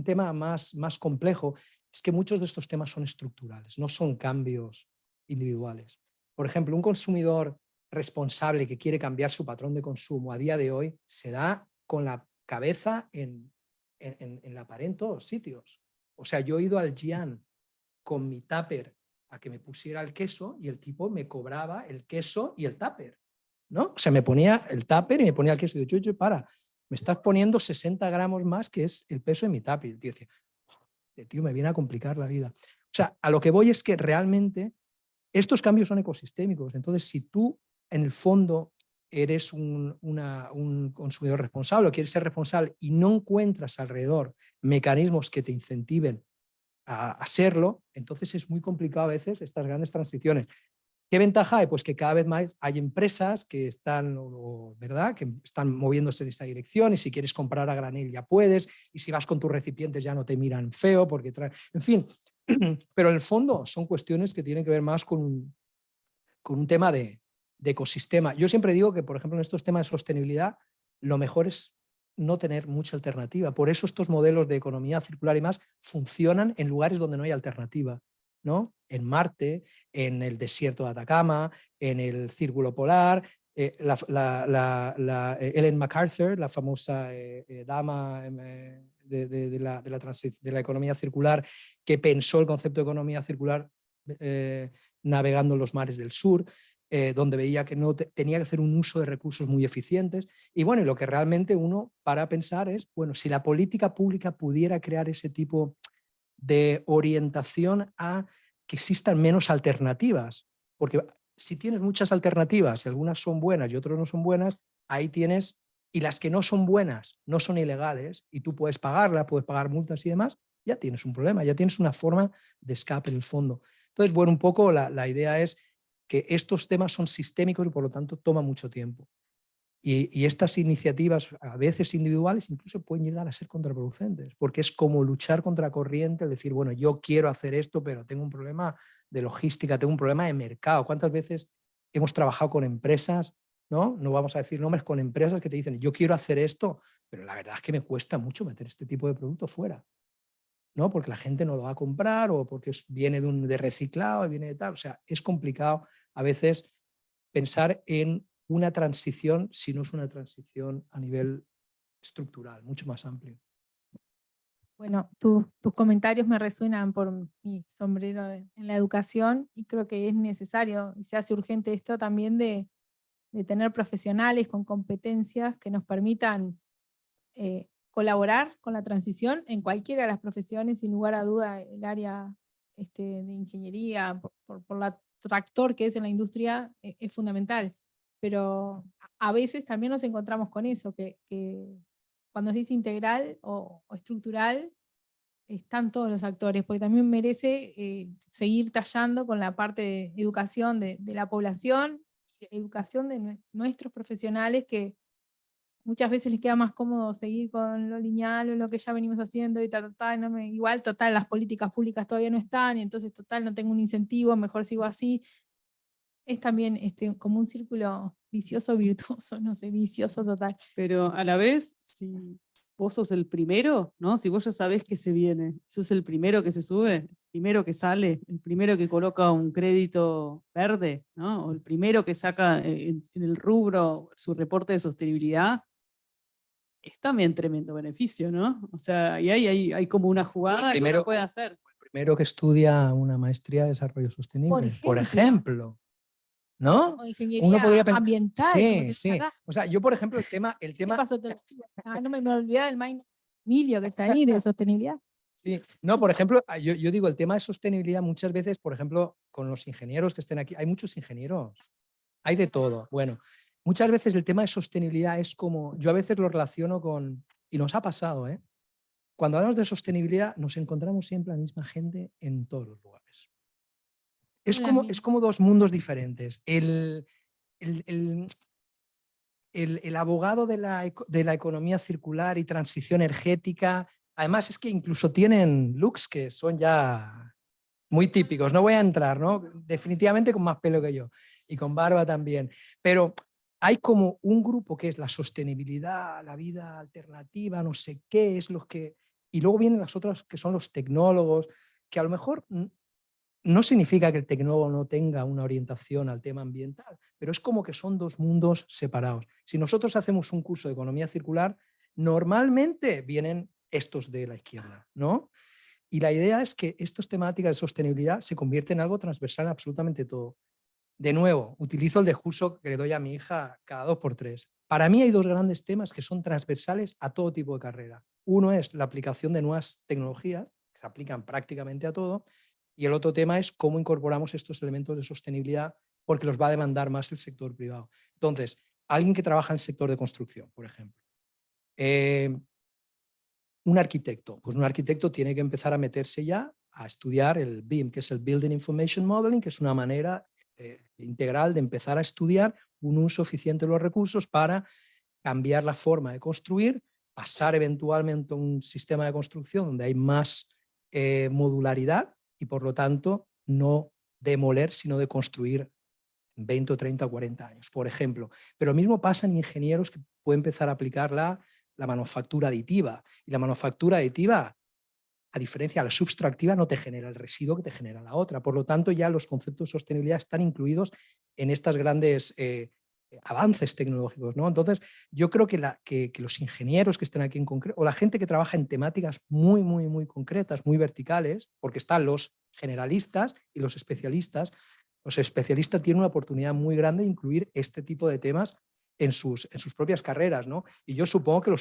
tema más complejo, es que muchos de estos temas son estructurales, no son cambios individuales. Por ejemplo, un consumidor responsable que quiere cambiar su patrón de consumo a día de hoy se da con la cabeza en la pared en todos sitios. O sea, yo he ido al Gian con mi tupper a que me pusiera el queso y el tipo me cobraba el queso y el tupper, ¿no? O sea, me ponía el tupper y me ponía el queso. Y yo, para, me estás poniendo 60 gramos más, que es el peso de mi tupper. Y el tío decía, tío, me viene a complicar la vida. O sea, a lo que voy es que realmente estos cambios son ecosistémicos. Entonces, si tú en el fondo eres un consumidor responsable o quieres ser responsable y no encuentras alrededor mecanismos que te incentiven a serlo, entonces es muy complicado a veces estas grandes transiciones. ¿Qué ventaja hay? Pues que cada vez más hay empresas que están, ¿verdad?, que están moviéndose en esta dirección, y si quieres comprar a granel ya puedes, y si vas con tus recipientes ya no te miran feo porque traen, en fin. Pero en el fondo son cuestiones que tienen que ver más con un tema de ecosistema. Yo siempre digo que, por ejemplo, en estos temas de sostenibilidad, lo mejor es no tener mucha alternativa. Por eso estos modelos de economía circular y más funcionan en lugares donde no hay alternativa, ¿no? En Marte, en el desierto de Atacama, en el Círculo Polar. Ellen MacArthur, la famosa dama de la economía circular, que pensó el concepto de economía circular navegando en los mares del sur, donde veía que no tenía que hacer un uso de recursos muy eficientes. Y bueno, y lo que realmente uno para a pensar es, bueno, si la política pública pudiera crear ese tipo de orientación a que existan menos alternativas, porque si tienes muchas alternativas y algunas son buenas y otras no son buenas, ahí tienes, y las que no son buenas no son ilegales y tú puedes pagarlas, puedes pagar multas y demás, ya tienes un problema, ya tienes una forma de escape en el fondo. Entonces, bueno, un poco la idea es que estos temas son sistémicos y por lo tanto toman mucho tiempo. Y estas iniciativas, a veces individuales, incluso pueden llegar a ser contraproducentes, porque es como luchar contra corriente, decir, bueno, yo quiero hacer esto, pero tengo un problema de logística, tengo un problema de mercado. ¿Cuántas veces hemos trabajado con empresas, no vamos a decir nombres, con empresas que te dicen, yo quiero hacer esto, pero la verdad es que me cuesta mucho meter este tipo de producto fuera, ¿no? Porque la gente no lo va a comprar o porque viene de reciclado, viene de tal. O sea, es complicado a veces pensar en una transición si no es una transición a nivel estructural, mucho más amplio. Bueno, tus comentarios me resuenan por mi sombrero en la educación y creo que es necesario y se hace urgente esto también de tener profesionales con competencias que nos permitan colaborar con la transición en cualquiera de las profesiones, sin lugar a duda el área de ingeniería, por la tractor que es en la industria, es fundamental. Pero a veces también nos encontramos con eso, que cuando se dice integral o estructural, están todos los actores, porque también merece seguir tallando con la parte de educación de la población, educación de nuestros profesionales, que muchas veces les queda más cómodo seguir con lo lineal o lo que ya venimos haciendo y igual total las políticas públicas todavía no están y entonces total no tengo un incentivo, mejor sigo así. Es también como un círculo vicioso, virtuoso, no sé, vicioso total. Pero a la vez, si vos sos el primero, ¿no? Si vos ya sabés que se viene, sos el primero que se sube, el primero que sale, el primero que coloca un crédito verde, ¿no? O el primero que saca en el rubro su reporte de sostenibilidad, es también tremendo beneficio, ¿no? O sea, y hay como una jugada que uno puede hacer. El primero que estudia una maestría de desarrollo sostenible, por ejemplo. ¿No? O ingeniería Uno podría pensar, ambiental. sí. O sea, yo, por ejemplo, el tema... ¿Qué pasó todo? No me olvidé del Emilio que está ahí de sostenibilidad. Sí, no, por ejemplo, yo digo, el tema de sostenibilidad muchas veces, por ejemplo, con los ingenieros que estén aquí, hay muchos ingenieros, hay de todo. Bueno, muchas veces el tema de sostenibilidad es como, yo a veces lo relaciono con, y nos ha pasado, ¿eh? Cuando hablamos de sostenibilidad nos encontramos siempre la misma gente en todos los lugares. Es como dos mundos diferentes. El abogado de la economía circular y transición energética, además es que incluso tienen looks que son ya muy típicos, no voy a entrar, ¿no? Definitivamente con más pelo que yo y con barba también, pero hay como un grupo que es la sostenibilidad, la vida alternativa, no sé qué es lo que... Y luego vienen las otras que son los tecnólogos, que a lo mejor no significa que el tecnólogo no tenga una orientación al tema ambiental, pero es como que son dos mundos separados. Si nosotros hacemos un curso de economía circular, normalmente vienen estos de la izquierda, ¿no? Y la idea es que estas temáticas de sostenibilidad se convierten en algo transversal en absolutamente todo. De nuevo, utilizo el discurso que le doy a mi hija cada 2 por 3. Para mí hay dos grandes temas que son transversales a todo tipo de carrera. Uno es la aplicación de nuevas tecnologías, que se aplican prácticamente a todo, y el otro tema es cómo incorporamos estos elementos de sostenibilidad porque los va a demandar más el sector privado. Entonces, alguien que trabaja en el sector de construcción, por ejemplo. Un arquitecto. Pues un arquitecto tiene que empezar a meterse ya a estudiar el BIM, que es el Building Information Modeling, que es una manera integral de empezar a estudiar un uso eficiente de los recursos para cambiar la forma de construir, pasar eventualmente a un sistema de construcción donde hay más modularidad y por lo tanto no demoler, sino de construir en 20 o 30 o 40 años, por ejemplo. Pero lo mismo pasa en ingenieros que pueden empezar a aplicar la manufactura aditiva. Y la manufactura aditiva, a diferencia de la subtractiva, no te genera el residuo que te genera la otra. Por lo tanto, ya los conceptos de sostenibilidad están incluidos en estas grandes avances tecnológicos, ¿no? Entonces, yo creo que los ingenieros que estén aquí en concreto, o la gente que trabaja en temáticas muy, muy, muy concretas, muy verticales, porque están los generalistas y los especialistas tienen una oportunidad muy grande de incluir este tipo de temas en sus propias carreras, ¿no? Y yo supongo que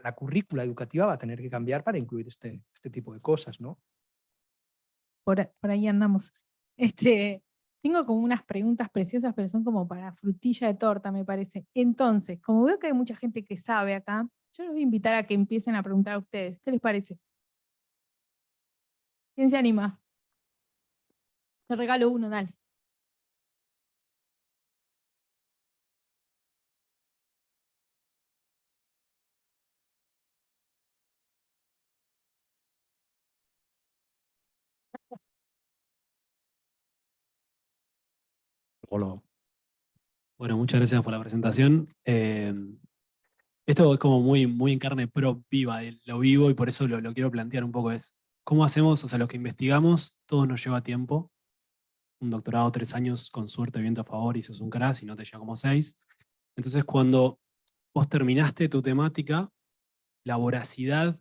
la currícula educativa va a tener que cambiar para incluir este tipo de cosas, ¿no? Por ahí andamos. Tengo como unas preguntas preciosas, pero son como para frutilla de torta, me parece. Entonces, como veo que hay mucha gente que sabe acá, yo los voy a invitar a que empiecen a preguntar a ustedes. ¿Qué les parece? ¿Quién se anima? Te regalo uno, dale. Bueno, muchas gracias por la presentación. Esto es como muy, muy en carne viva, lo vivo y por eso lo quiero plantear un poco. Es cómo hacemos, o sea, lo que investigamos, todo nos lleva tiempo. Un doctorado 3 años, con suerte, viento a favor, y sos un crack, y no te lleva como 6. Entonces, cuando vos terminaste tu temática, la voracidad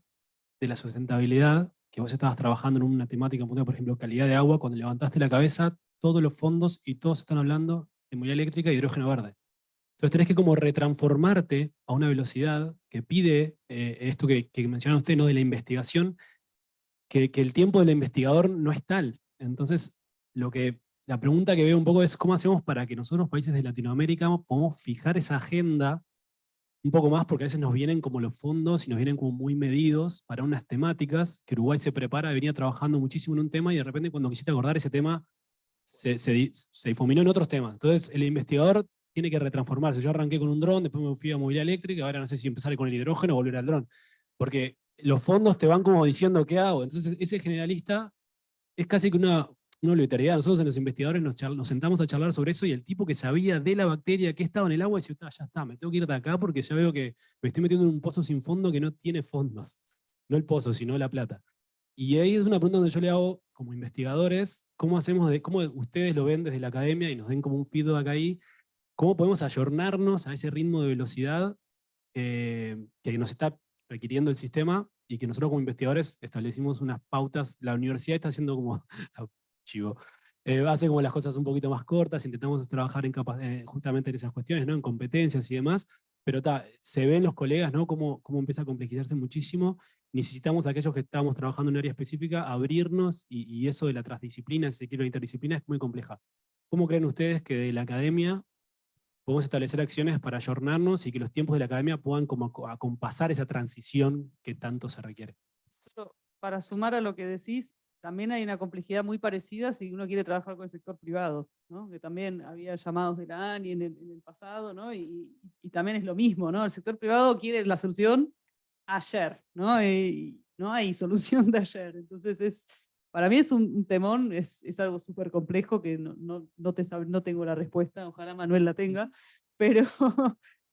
de la sustentabilidad, que vos estabas trabajando en una temática, por ejemplo, calidad de agua, cuando levantaste la cabeza, todos los fondos y todos están hablando de movilidad eléctrica y hidrógeno verde. Entonces tenés que como retransformarte a una velocidad que pide esto que menciona usted, ¿no? De la investigación, que el tiempo del investigador no es tal. Entonces, la pregunta que veo un poco es cómo hacemos para que nosotros, países de Latinoamérica, podamos fijar esa agenda un poco más, porque a veces nos vienen como los fondos y nos vienen como muy medidos para unas temáticas, que Uruguay se prepara, venía trabajando muchísimo en un tema y de repente cuando quisiste abordar ese tema se difuminó en otros temas. Entonces el investigador tiene que retransformarse. Yo arranqué con un dron, después me fui a movilidad eléctrica, ahora no sé si empezar con el hidrógeno o volver al dron, porque los fondos te van como diciendo qué hago. Entonces ese generalista es casi que una obligatoriedad. Nosotros en los investigadores nos sentamos a charlar sobre eso y el tipo que sabía de la bacteria que estaba en el agua decía, ya está, me tengo que ir de acá porque ya veo que me estoy metiendo en un pozo sin fondo que no tiene fondos. No el pozo, sino la plata. Y ahí es una pregunta donde yo le hago, como investigadores, ¿cómo ustedes lo ven desde la academia y nos den como un feedback ahí? ¿Cómo podemos ayornarnos a ese ritmo de velocidad que nos está requiriendo el sistema y que nosotros como investigadores establecimos unas pautas? La universidad está haciendo como, chivo, hace como las cosas un poquito más cortas, intentamos trabajar justamente en esas cuestiones, ¿no? En competencias y demás, pero se ven los colegas, ¿no? Cómo empieza a complejizarse muchísimo. Necesitamos, aquellos que estamos trabajando en un área específica, abrirnos, y eso de la transdisciplina, si se quiere, la interdisciplina, es muy compleja. ¿Cómo creen ustedes que de la academia podemos establecer acciones para ayornarnos y que los tiempos de la academia puedan como acompasar esa transición que tanto se requiere? Solo para sumar a lo que decís, también hay una complejidad muy parecida si uno quiere trabajar con el sector privado, ¿no? Que también había llamados de la ANI en el pasado, ¿no? Y también es lo mismo, ¿no? El sector privado quiere la solución ayer, ¿no? Y no hay solución de ayer. Entonces, para mí es un temón, es algo súper complejo que no tengo la respuesta, ojalá Manuel la tenga, pero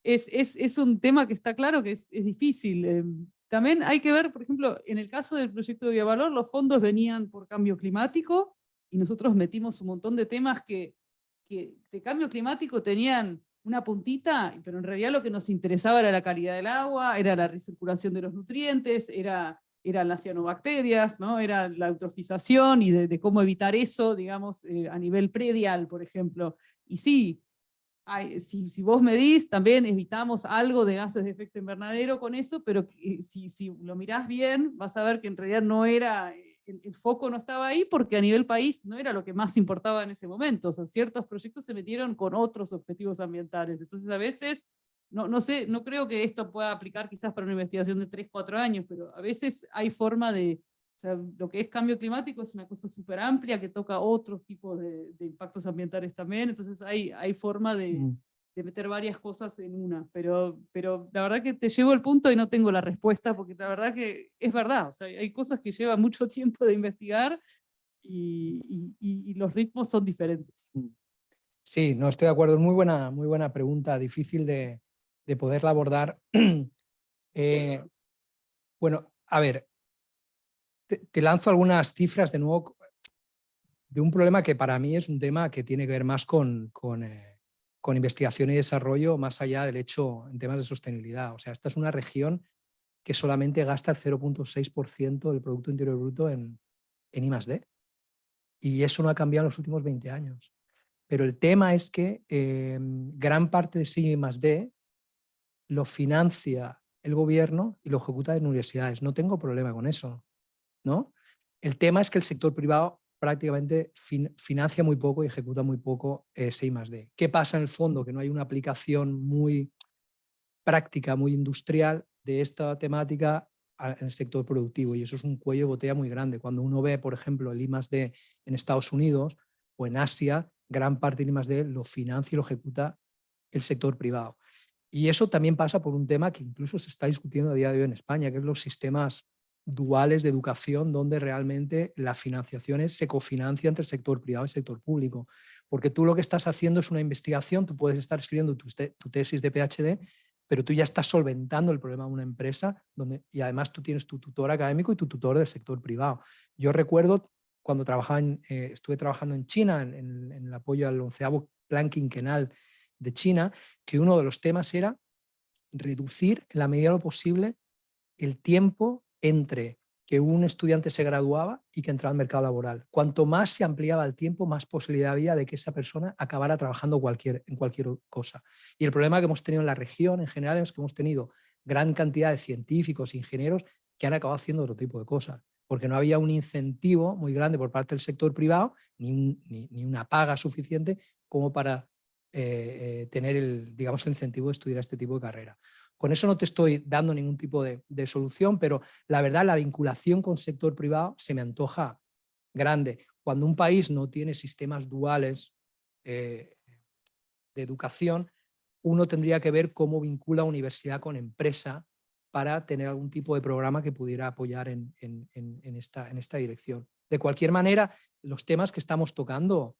es un tema que está claro que es difícil. También hay que ver, por ejemplo, en el caso del proyecto de Biovalor, los fondos venían por cambio climático y nosotros metimos un montón de temas que de cambio climático tenían una puntita, pero en realidad lo que nos interesaba era la calidad del agua, era la recirculación de los nutrientes, eran las cianobacterias, ¿no? Era la eutrofización y de cómo evitar eso, digamos, a nivel predial, por ejemplo. Y sí, si vos medís, también evitamos algo de gases de efecto invernadero con eso, pero si lo mirás bien, vas a ver que en realidad no era, el foco no estaba ahí, porque a nivel país no era lo que más importaba en ese momento. O sea, ciertos proyectos se metieron con otros objetivos ambientales. Entonces, a veces, no sé, no creo que esto pueda aplicar quizás para una investigación de 3, 4 años, pero a veces hay forma de, o sea, lo que es cambio climático es una cosa súper amplia que toca otros tipos de impactos ambientales también, entonces hay forma de meter varias cosas en una, pero la verdad que te llevo el punto y no tengo la respuesta, porque la verdad que es verdad, o sea, hay cosas que llevan mucho tiempo de investigar y los ritmos son diferentes. Sí, no estoy de acuerdo, es muy buena pregunta, difícil de poderla abordar. Bueno, a ver, te lanzo algunas cifras de nuevo de un problema que para mí es un tema que tiene que ver más con con investigación y desarrollo más allá del hecho en temas de sostenibilidad. O sea, esta es una región que solamente gasta el 0,6% del Producto Interior Bruto en I+D. Y eso no ha cambiado en los últimos 20 años. Pero el tema es que gran parte de ese I+D lo financia el gobierno y lo ejecuta en universidades. No tengo problema con eso, ¿no? El tema es que el sector privado prácticamente financia muy poco y ejecuta muy poco ese I+D. ¿Qué pasa en el fondo? Que no hay una aplicación muy práctica, muy industrial de esta temática en el sector productivo, y eso es un cuello de botella muy grande. Cuando uno ve, por ejemplo, el I+D en Estados Unidos o en Asia, gran parte del I+D lo financia y lo ejecuta el sector privado. Y eso también pasa por un tema que incluso se está discutiendo a día de hoy en España, que es los sistemas duales de educación, donde realmente la financiación se cofinancia entre el sector privado y el sector público. Porque tú lo que estás haciendo es una investigación, tú puedes estar escribiendo tu tesis de PhD, pero tú ya estás solventando el problema de una empresa y además tú tienes tu tutor académico y tu tutor del sector privado. Yo recuerdo cuando estuve trabajando en China, en el apoyo al 11º Plan Quinquenal de China, que uno de los temas era reducir en la medida de lo posible el tiempo entre que un estudiante se graduaba y que entraba al mercado laboral. Cuanto más se ampliaba el tiempo, más posibilidad había de que esa persona acabara trabajando en cualquier cosa. Y el problema que hemos tenido en la región en general es que hemos tenido gran cantidad de científicos, ingenieros, que han acabado haciendo otro tipo de cosas, porque no había un incentivo muy grande por parte del sector privado, ni una paga suficiente como para tener el incentivo de estudiar este tipo de carrera. Con eso no te estoy dando ningún tipo de solución, pero la verdad la vinculación con el sector privado se me antoja grande. Cuando un país no tiene sistemas duales de educación, uno tendría que ver cómo vincula universidad con empresa para tener algún tipo de programa que pudiera apoyar en esta dirección. De cualquier manera, los temas que estamos tocando,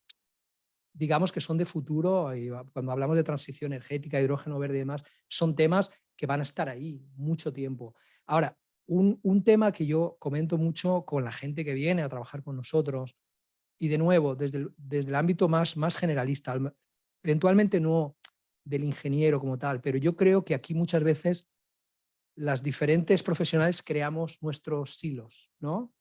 digamos que son de futuro, y cuando hablamos de transición energética, hidrógeno verde y demás, son temas que van a estar ahí mucho tiempo. Ahora, un tema que yo comento mucho con la gente que viene a trabajar con nosotros, y de nuevo, desde el ámbito más generalista, eventualmente no del ingeniero como tal, pero yo creo que aquí muchas veces las diferentes profesionales creamos nuestros silos, ¿no?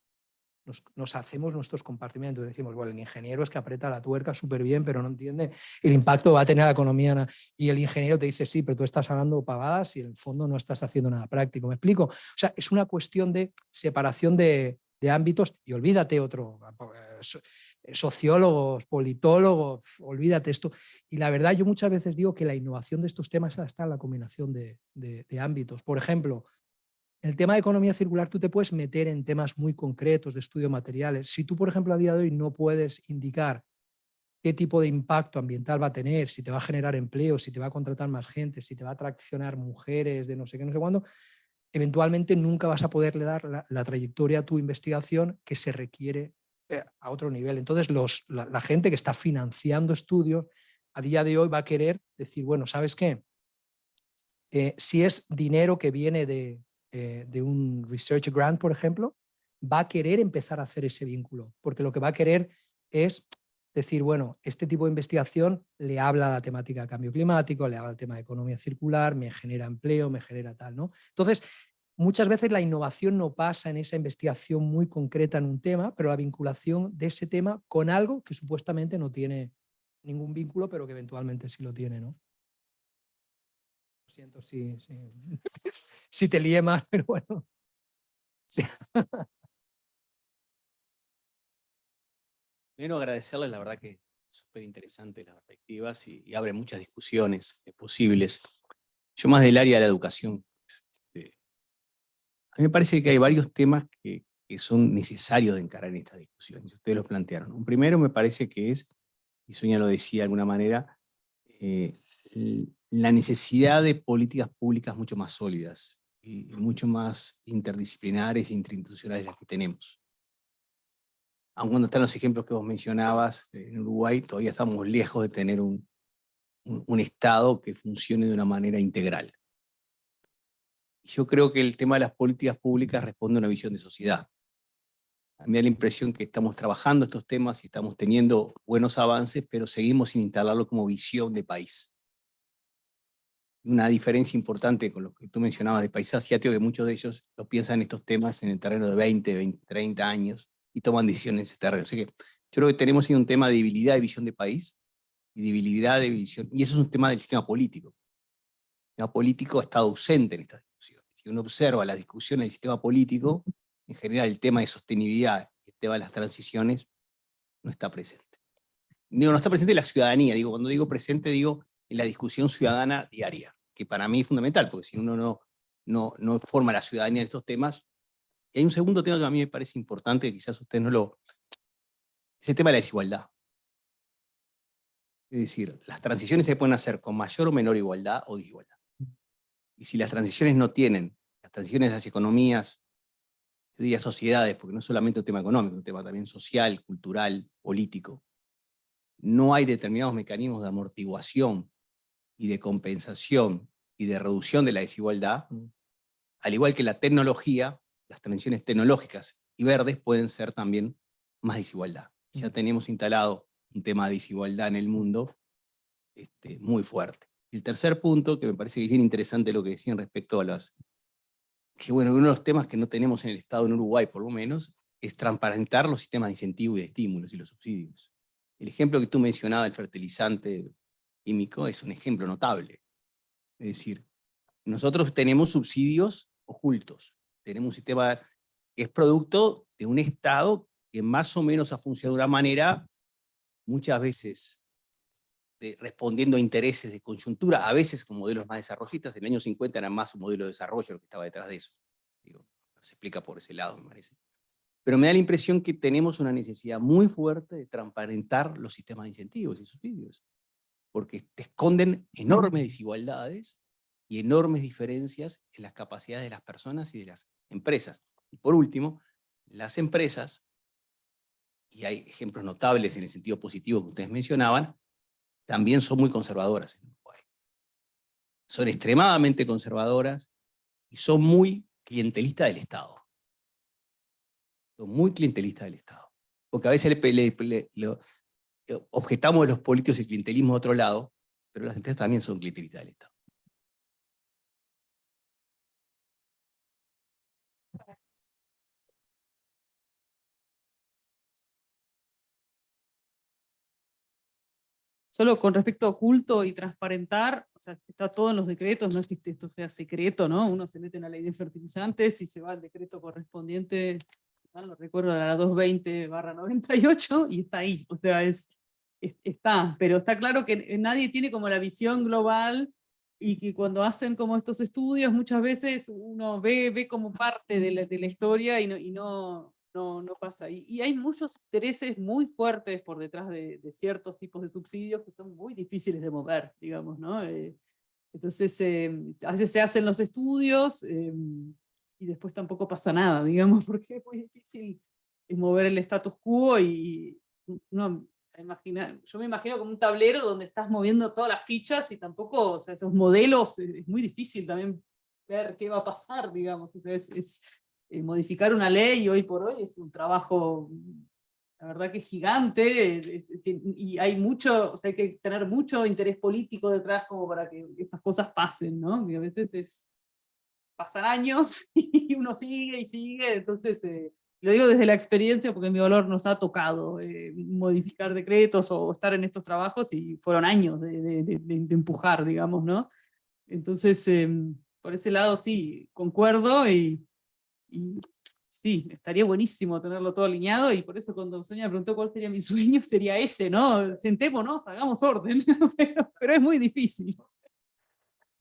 Nos hacemos nuestros compartimentos. Decimos, bueno, el ingeniero es que aprieta la tuerca súper bien, pero no entiende el impacto que va a tener la economía. Y el ingeniero te dice, sí, pero tú estás hablando pavadas y en el fondo no estás haciendo nada práctico. ¿Me explico? O sea, es una cuestión de separación de ámbitos, y olvídate sociólogos, politólogos, olvídate esto. Y la verdad, yo muchas veces digo que la innovación de estos temas está en la combinación de ámbitos. Por ejemplo, el tema de economía circular, tú te puedes meter en temas muy concretos de estudio de materiales. Si tú, por ejemplo, a día de hoy no puedes indicar qué tipo de impacto ambiental va a tener, si te va a generar empleo, si te va a contratar más gente, si te va a traccionar mujeres de no sé qué, no sé cuándo, eventualmente nunca vas a poderle dar la trayectoria a tu investigación que se requiere a otro nivel. Entonces, la gente que está financiando estudios a día de hoy va a querer decir, bueno, ¿sabes qué? Si es dinero que viene de un research grant, por ejemplo, va a querer empezar a hacer ese vínculo, porque lo que va a querer es decir, bueno, este tipo de investigación le habla a la temática de cambio climático, le habla al tema de economía circular, me genera empleo, me genera tal, ¿no? Entonces, muchas veces la innovación no pasa en esa investigación muy concreta en un tema, pero la vinculación de ese tema con algo que supuestamente no tiene ningún vínculo, pero que eventualmente sí lo tiene, ¿no? Lo siento si te lié más, pero bueno. Sí. Primero agradecerles, la verdad que es súper interesante las perspectivas y abre muchas discusiones posibles. Yo más del área de la educación. A mí me parece que hay varios temas que son necesarios de encarar en esta discusión. Ustedes lo plantearon. Un primero me parece que es, y Sonia lo decía de alguna manera, la necesidad de políticas públicas mucho más sólidas y mucho más interdisciplinares e interinstitucionales las que tenemos. Aun cuando están los ejemplos que vos mencionabas, en Uruguay todavía estamos lejos de tener un Estado que funcione de una manera integral. Yo creo que el tema de las políticas públicas responde a una visión de sociedad. A mí me da la impresión que estamos trabajando estos temas y estamos teniendo buenos avances, pero seguimos sin instalarlo como visión de país. Una diferencia importante con lo que tú mencionabas de países asiáticos, que muchos de ellos lo piensan estos temas en el terreno de 20, 30 años y toman decisiones en ese terreno. Así que yo creo que tenemos ahí un tema de debilidad de visión de país y debilidad de visión, y eso es un tema del sistema político. El sistema político ha estado ausente en estas discusiones. Si uno observa las discusiones del sistema político, en general el tema de sostenibilidad, el tema de las transiciones, no está presente. Digo, no está presente en la ciudadanía, digo, cuando digo presente, digo en la discusión ciudadana diaria, que para mí es fundamental, porque si uno no forma la ciudadanía en estos temas. Y hay un segundo tema que a mí me parece importante, que quizás usted no lo... es el tema de la desigualdad. Es decir, las transiciones se pueden hacer con mayor o menor igualdad o desigualdad. Y si las transiciones no tienen, las transiciones de las economías, yo diría sociedades, porque no es solamente un tema económico, es un tema también social, cultural, político, no hay determinados mecanismos de amortiguación y de compensación y de reducción de la desigualdad, al igual que la tecnología, las transiciones tecnológicas y verdes pueden ser también más desigualdad. Ya tenemos instalado un tema de desigualdad en el mundo muy fuerte. El tercer punto, que me parece que es bien interesante lo que decían respecto a las... que bueno, uno de los temas que no tenemos en el Estado, en Uruguay por lo menos, es transparentar los sistemas de incentivos y de estímulos y los subsidios. El ejemplo que tú mencionabas del fertilizante químico es un ejemplo notable. Es decir, nosotros tenemos subsidios ocultos. Tenemos un sistema que es producto de un Estado que más o menos ha funcionado de una manera, muchas veces respondiendo a intereses de coyuntura, a veces con modelos más desarrollistas. En el año 50 era más un modelo de desarrollo lo que estaba detrás de eso. Digo, se explica por ese lado, me parece. Pero me da la impresión que tenemos una necesidad muy fuerte de transparentar los sistemas de incentivos y subsidios, porque te esconden enormes desigualdades y enormes diferencias en las capacidades de las personas y de las empresas. Y por último, las empresas, y hay ejemplos notables en el sentido positivo que ustedes mencionaban, también son muy conservadoras en Uruguay. Son extremadamente conservadoras y son muy clientelistas del Estado. Son muy clientelistas del Estado. Porque a veces objetamos de los políticos el clientelismo de otro lado, pero las empresas también son clientelistas del Estado. Solo con respecto a oculto y transparentar, o sea, está todo en los decretos, no es que esto sea secreto, ¿no? Uno se mete en la ley de fertilizantes y se va al decreto correspondiente, no recuerdo, a la 220/98 y está ahí, o sea, está, pero está claro que nadie tiene como la visión global y que cuando hacen como estos estudios muchas veces uno ve como parte de la historia y no pasa. Y hay muchos intereses muy fuertes por detrás de ciertos tipos de subsidios que son muy difíciles de mover, digamos, ¿no? Entonces, a veces se hacen los estudios y después tampoco pasa nada, digamos, porque es muy difícil mover el status quo y uno yo me imagino como un tablero donde estás moviendo todas las fichas y tampoco, o sea, esos modelos es muy difícil también ver qué va a pasar, digamos, o sea, modificar una ley hoy por hoy es un trabajo, la verdad que gigante, y hay mucho, o sea, hay que tener mucho interés político detrás como para que estas cosas pasen, ¿no? Y a veces pasan años y uno sigue y sigue, entonces lo digo desde la experiencia porque mi dolor nos ha tocado modificar decretos o estar en estos trabajos y fueron años de empujar, digamos, ¿no? Entonces, por ese lado sí, concuerdo y sí, estaría buenísimo tenerlo todo alineado y por eso cuando Sonia me preguntó cuál sería mi sueño, sería ese, ¿no? Sentémonos, hagamos orden, pero es muy difícil.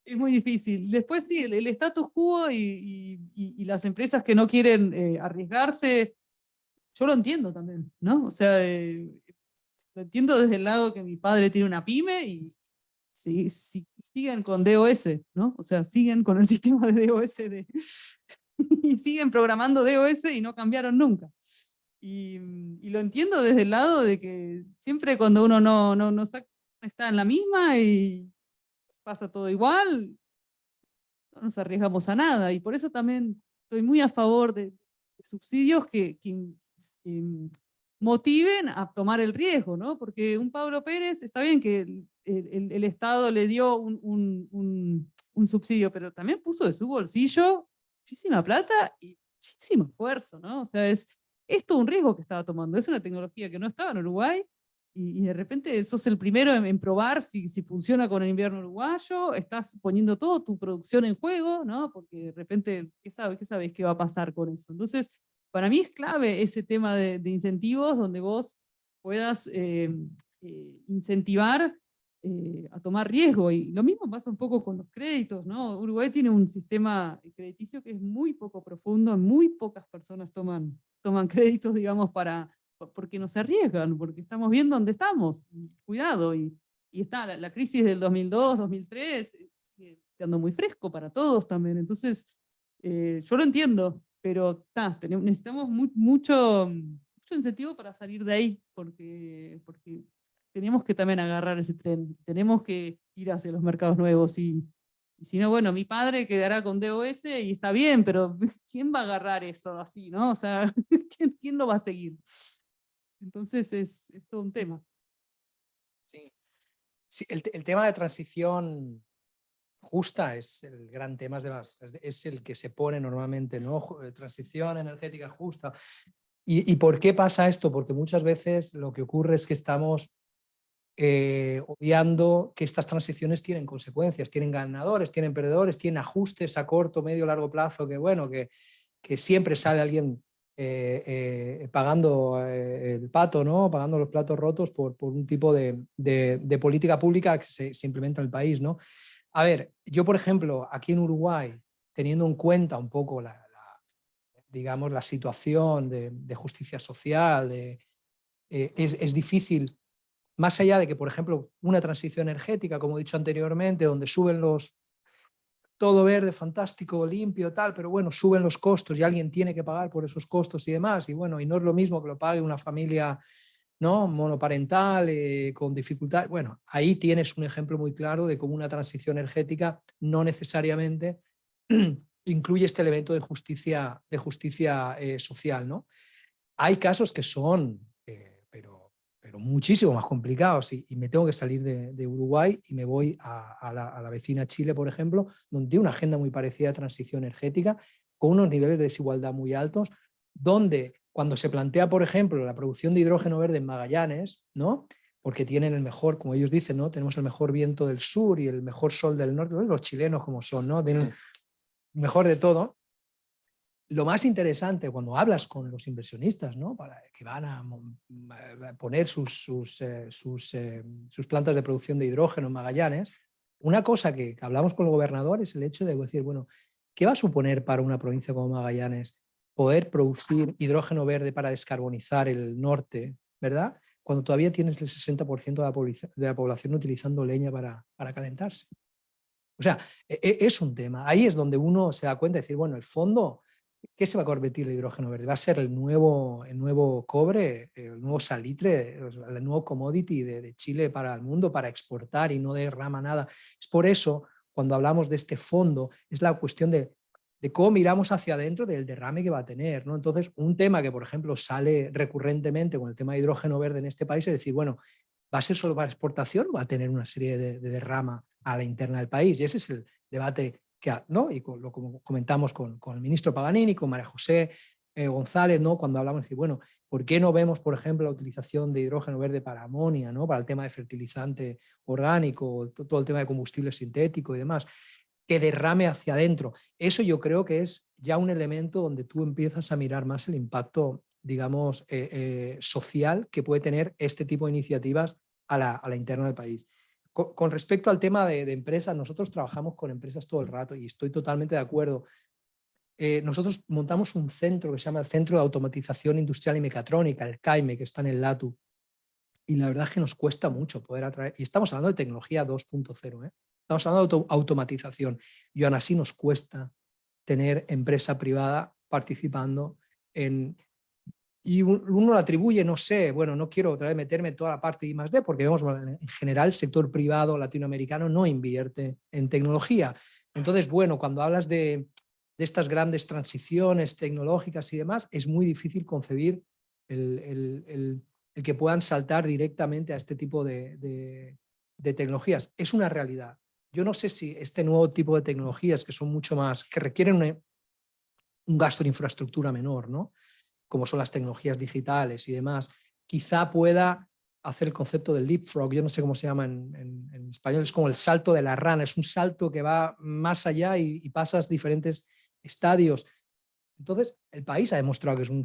Es muy difícil. Después sí, el status quo y las empresas que no quieren arriesgarse, yo lo entiendo también, ¿no? O sea, lo entiendo desde el lado que mi padre tiene una pyme y siguen con DOS, ¿no? O sea, siguen con el sistema de DOS y siguen programando DOS y no cambiaron nunca. Y lo entiendo desde el lado de que siempre cuando uno no está en la misma y pasa todo igual, no nos arriesgamos a nada. Y por eso también estoy muy a favor de subsidios que motiven a tomar el riesgo, ¿no? Porque un Pablo Pérez, está bien que el Estado le dio un subsidio, pero también puso de su bolsillo muchísima plata y muchísimo esfuerzo, ¿no? O sea, es todo un riesgo que estaba tomando. Es una tecnología que no estaba en Uruguay y de repente sos el primero en probar si funciona con el invierno uruguayo, estás poniendo toda tu producción en juego, ¿no? Porque de repente, ¿qué sabes qué va a pasar con eso? Entonces, para mí es clave ese tema de incentivos donde vos puedas incentivar a tomar riesgo. Y lo mismo pasa un poco con los créditos, ¿no? Uruguay tiene un sistema crediticio que es muy poco profundo, muy pocas personas toman créditos, digamos, porque no se arriesgan, porque estamos bien donde estamos, cuidado, y está la crisis del 2002, 2003, sigue estando muy fresco para todos también, entonces yo lo entiendo, pero necesitamos mucho incentivo para salir de ahí, porque tenemos que también agarrar ese tren, tenemos que ir hacia los mercados nuevos, y si no, bueno, mi padre quedará con DOS y está bien, pero ¿quién va a agarrar eso así, no? O sea, ¿quién lo va a seguir? Entonces es todo un tema. Sí, sí, el tema de transición justa es el gran tema, es el que se pone normalmente, ¿no? Transición energética justa. ¿Y por qué pasa esto? Porque muchas veces lo que ocurre es que estamos obviando que estas transiciones tienen consecuencias, tienen ganadores, tienen perdedores, tienen ajustes a corto, medio, largo plazo, que bueno, que siempre sale alguien pagando el pato, ¿no? Pagando los platos rotos por un tipo de política pública que se implementa en el país, ¿no? A ver, yo por ejemplo, aquí en Uruguay, teniendo en cuenta un poco digamos, la situación de justicia social, es difícil, más allá de que, por ejemplo, una transición energética, como he dicho anteriormente, donde suben todo verde, fantástico, limpio, tal, pero bueno, suben los costos y alguien tiene que pagar por esos costos y demás, y bueno, y no es lo mismo que lo pague una familia, ¿no? Monoparental, con dificultad. Bueno, ahí tienes un ejemplo muy claro de cómo una transición energética no necesariamente incluye este elemento de justicia social, ¿no? Hay casos que son, pero muchísimo más complicados, y me tengo que salir de Uruguay y me voy a la vecina Chile, por ejemplo, donde tiene una agenda muy parecida a transición energética, con unos niveles de desigualdad muy altos, donde cuando se plantea, por ejemplo, la producción de hidrógeno verde en Magallanes, ¿no? Porque tienen el mejor, como ellos dicen, ¿no? Tenemos el mejor viento del sur y el mejor sol del norte, los chilenos como son, ¿no? Tienen mejor de todo. Lo más interesante cuando hablas con los inversionistas, ¿no? Que van a poner sus plantas de producción de hidrógeno en Magallanes, una cosa que hablamos con el gobernador es el hecho de decir, bueno, ¿qué va a suponer para una provincia como Magallanes poder producir hidrógeno verde para descarbonizar el norte, ¿verdad? Cuando todavía tienes el 60% de la población utilizando leña para calentarse. O sea, es un tema. Ahí es donde uno se da cuenta de decir, bueno, el fondo, ¿qué se va a convertir el hidrógeno verde? ¿Va a ser el nuevo cobre, el nuevo salitre, el nuevo commodity de Chile para el mundo, para exportar y no derrama nada? Es por eso, cuando hablamos de este fondo, es la cuestión de cómo miramos hacia adentro del derrame que va a tener, ¿no? Entonces, un tema que, por ejemplo, sale recurrentemente con el tema de hidrógeno verde en este país es decir, bueno, ¿va a ser solo para exportación o va a tener una serie de derrama a la interna del país? Y ese es el debate ¿no? Y lo comentamos con el ministro Paganini, con María José González, ¿no? Cuando hablamos de, bueno, ¿por qué no vemos, por ejemplo, la utilización de hidrógeno verde para amonia, ¿no? Para el tema de fertilizante orgánico, todo el tema de combustible sintético y demás, que derrame hacia adentro? Eso yo creo que es ya un elemento donde tú empiezas a mirar más el impacto, digamos, social que puede tener este tipo de iniciativas a la interna del país. Con respecto al tema de empresas, nosotros trabajamos con empresas todo el rato y estoy totalmente de acuerdo. Nosotros montamos un centro que se llama el Centro de Automatización Industrial y Mecatrónica, el CAIME, que está en el LATU. Y la verdad es que nos cuesta mucho poder atraer, y estamos hablando de tecnología 2.0, estamos hablando de automatización, y aún así nos cuesta tener empresa privada participando en... Y uno lo atribuye, no sé, bueno, no quiero otra vez meterme en toda la parte de I+D, porque vemos en general el sector privado latinoamericano no invierte en tecnología. Entonces, bueno, cuando hablas de estas grandes transiciones tecnológicas y demás, es muy difícil concebir el que puedan saltar directamente a este tipo de tecnologías. Es una realidad. Yo no sé si este nuevo tipo de tecnologías que son mucho más, que requieren un gasto en infraestructura menor, ¿no? Como son las tecnologías digitales y demás, quizá pueda hacer el concepto del leapfrog, yo no sé cómo se llama en español, es como el salto de la rana, es un salto que va más allá y pasas diferentes estadios. Entonces, el país ha demostrado que es un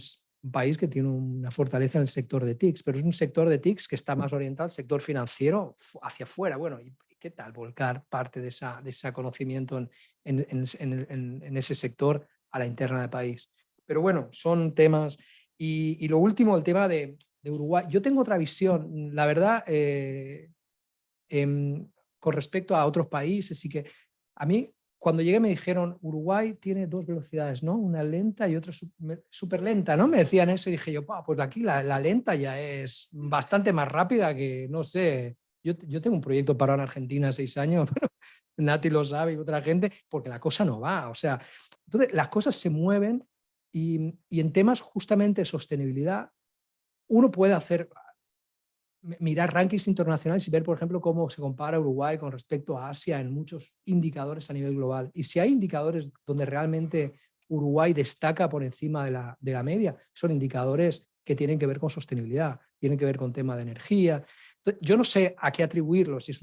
país que tiene una fortaleza en el sector de TICs, pero es un sector de TICs que está más orientado al sector financiero hacia afuera. Bueno, ¿y qué tal volcar parte de ese conocimiento en ese sector a la interna del país? Pero bueno, son temas. Y lo último, el tema de Uruguay. Yo tengo otra visión, la verdad, con respecto a otros países y que a mí cuando llegué me dijeron Uruguay tiene dos velocidades, ¿no? Una lenta y otra súper lenta, ¿no? Me decían eso y dije yo, pues aquí la lenta ya es bastante más rápida que, no sé, yo tengo un proyecto parado en Argentina 6 años, pero Nati lo sabe y otra gente, porque la cosa no va, o sea, entonces las cosas se mueven y en temas justamente de sostenibilidad uno puede mirar rankings internacionales y ver, por ejemplo, cómo se compara Uruguay con respecto a Asia en muchos indicadores a nivel global. Y si hay indicadores donde realmente Uruguay destaca por encima de la media, son indicadores que tienen que ver con sostenibilidad, tienen que ver con tema de energía. Entonces, yo no sé a qué atribuirlo, si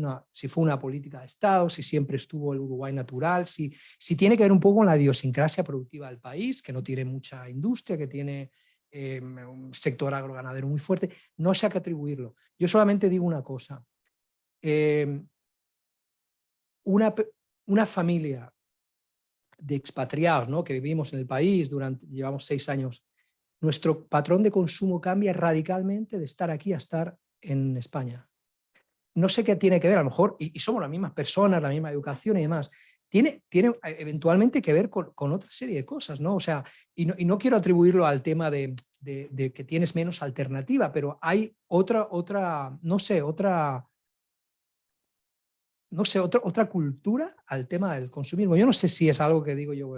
fue una política de Estado, si siempre estuvo el Uruguay natural, si tiene que ver un poco con la idiosincrasia productiva del país, que no tiene mucha industria, que tiene un sector agroganadero muy fuerte. No sé a qué atribuirlo. Yo solamente digo una cosa. Una familia de expatriados, ¿no? Que vivimos en el país, llevamos 6 años, nuestro patrón de consumo cambia radicalmente de estar aquí a estar en España. No sé qué tiene que ver, a lo mejor, y somos las mismas personas, la misma educación y demás, tiene eventualmente que ver con otra serie de cosas, ¿no? O sea, y no quiero atribuirlo al tema de que tienes menos alternativa, pero hay otra cultura al tema del consumismo. Yo no sé si es algo que digo yo,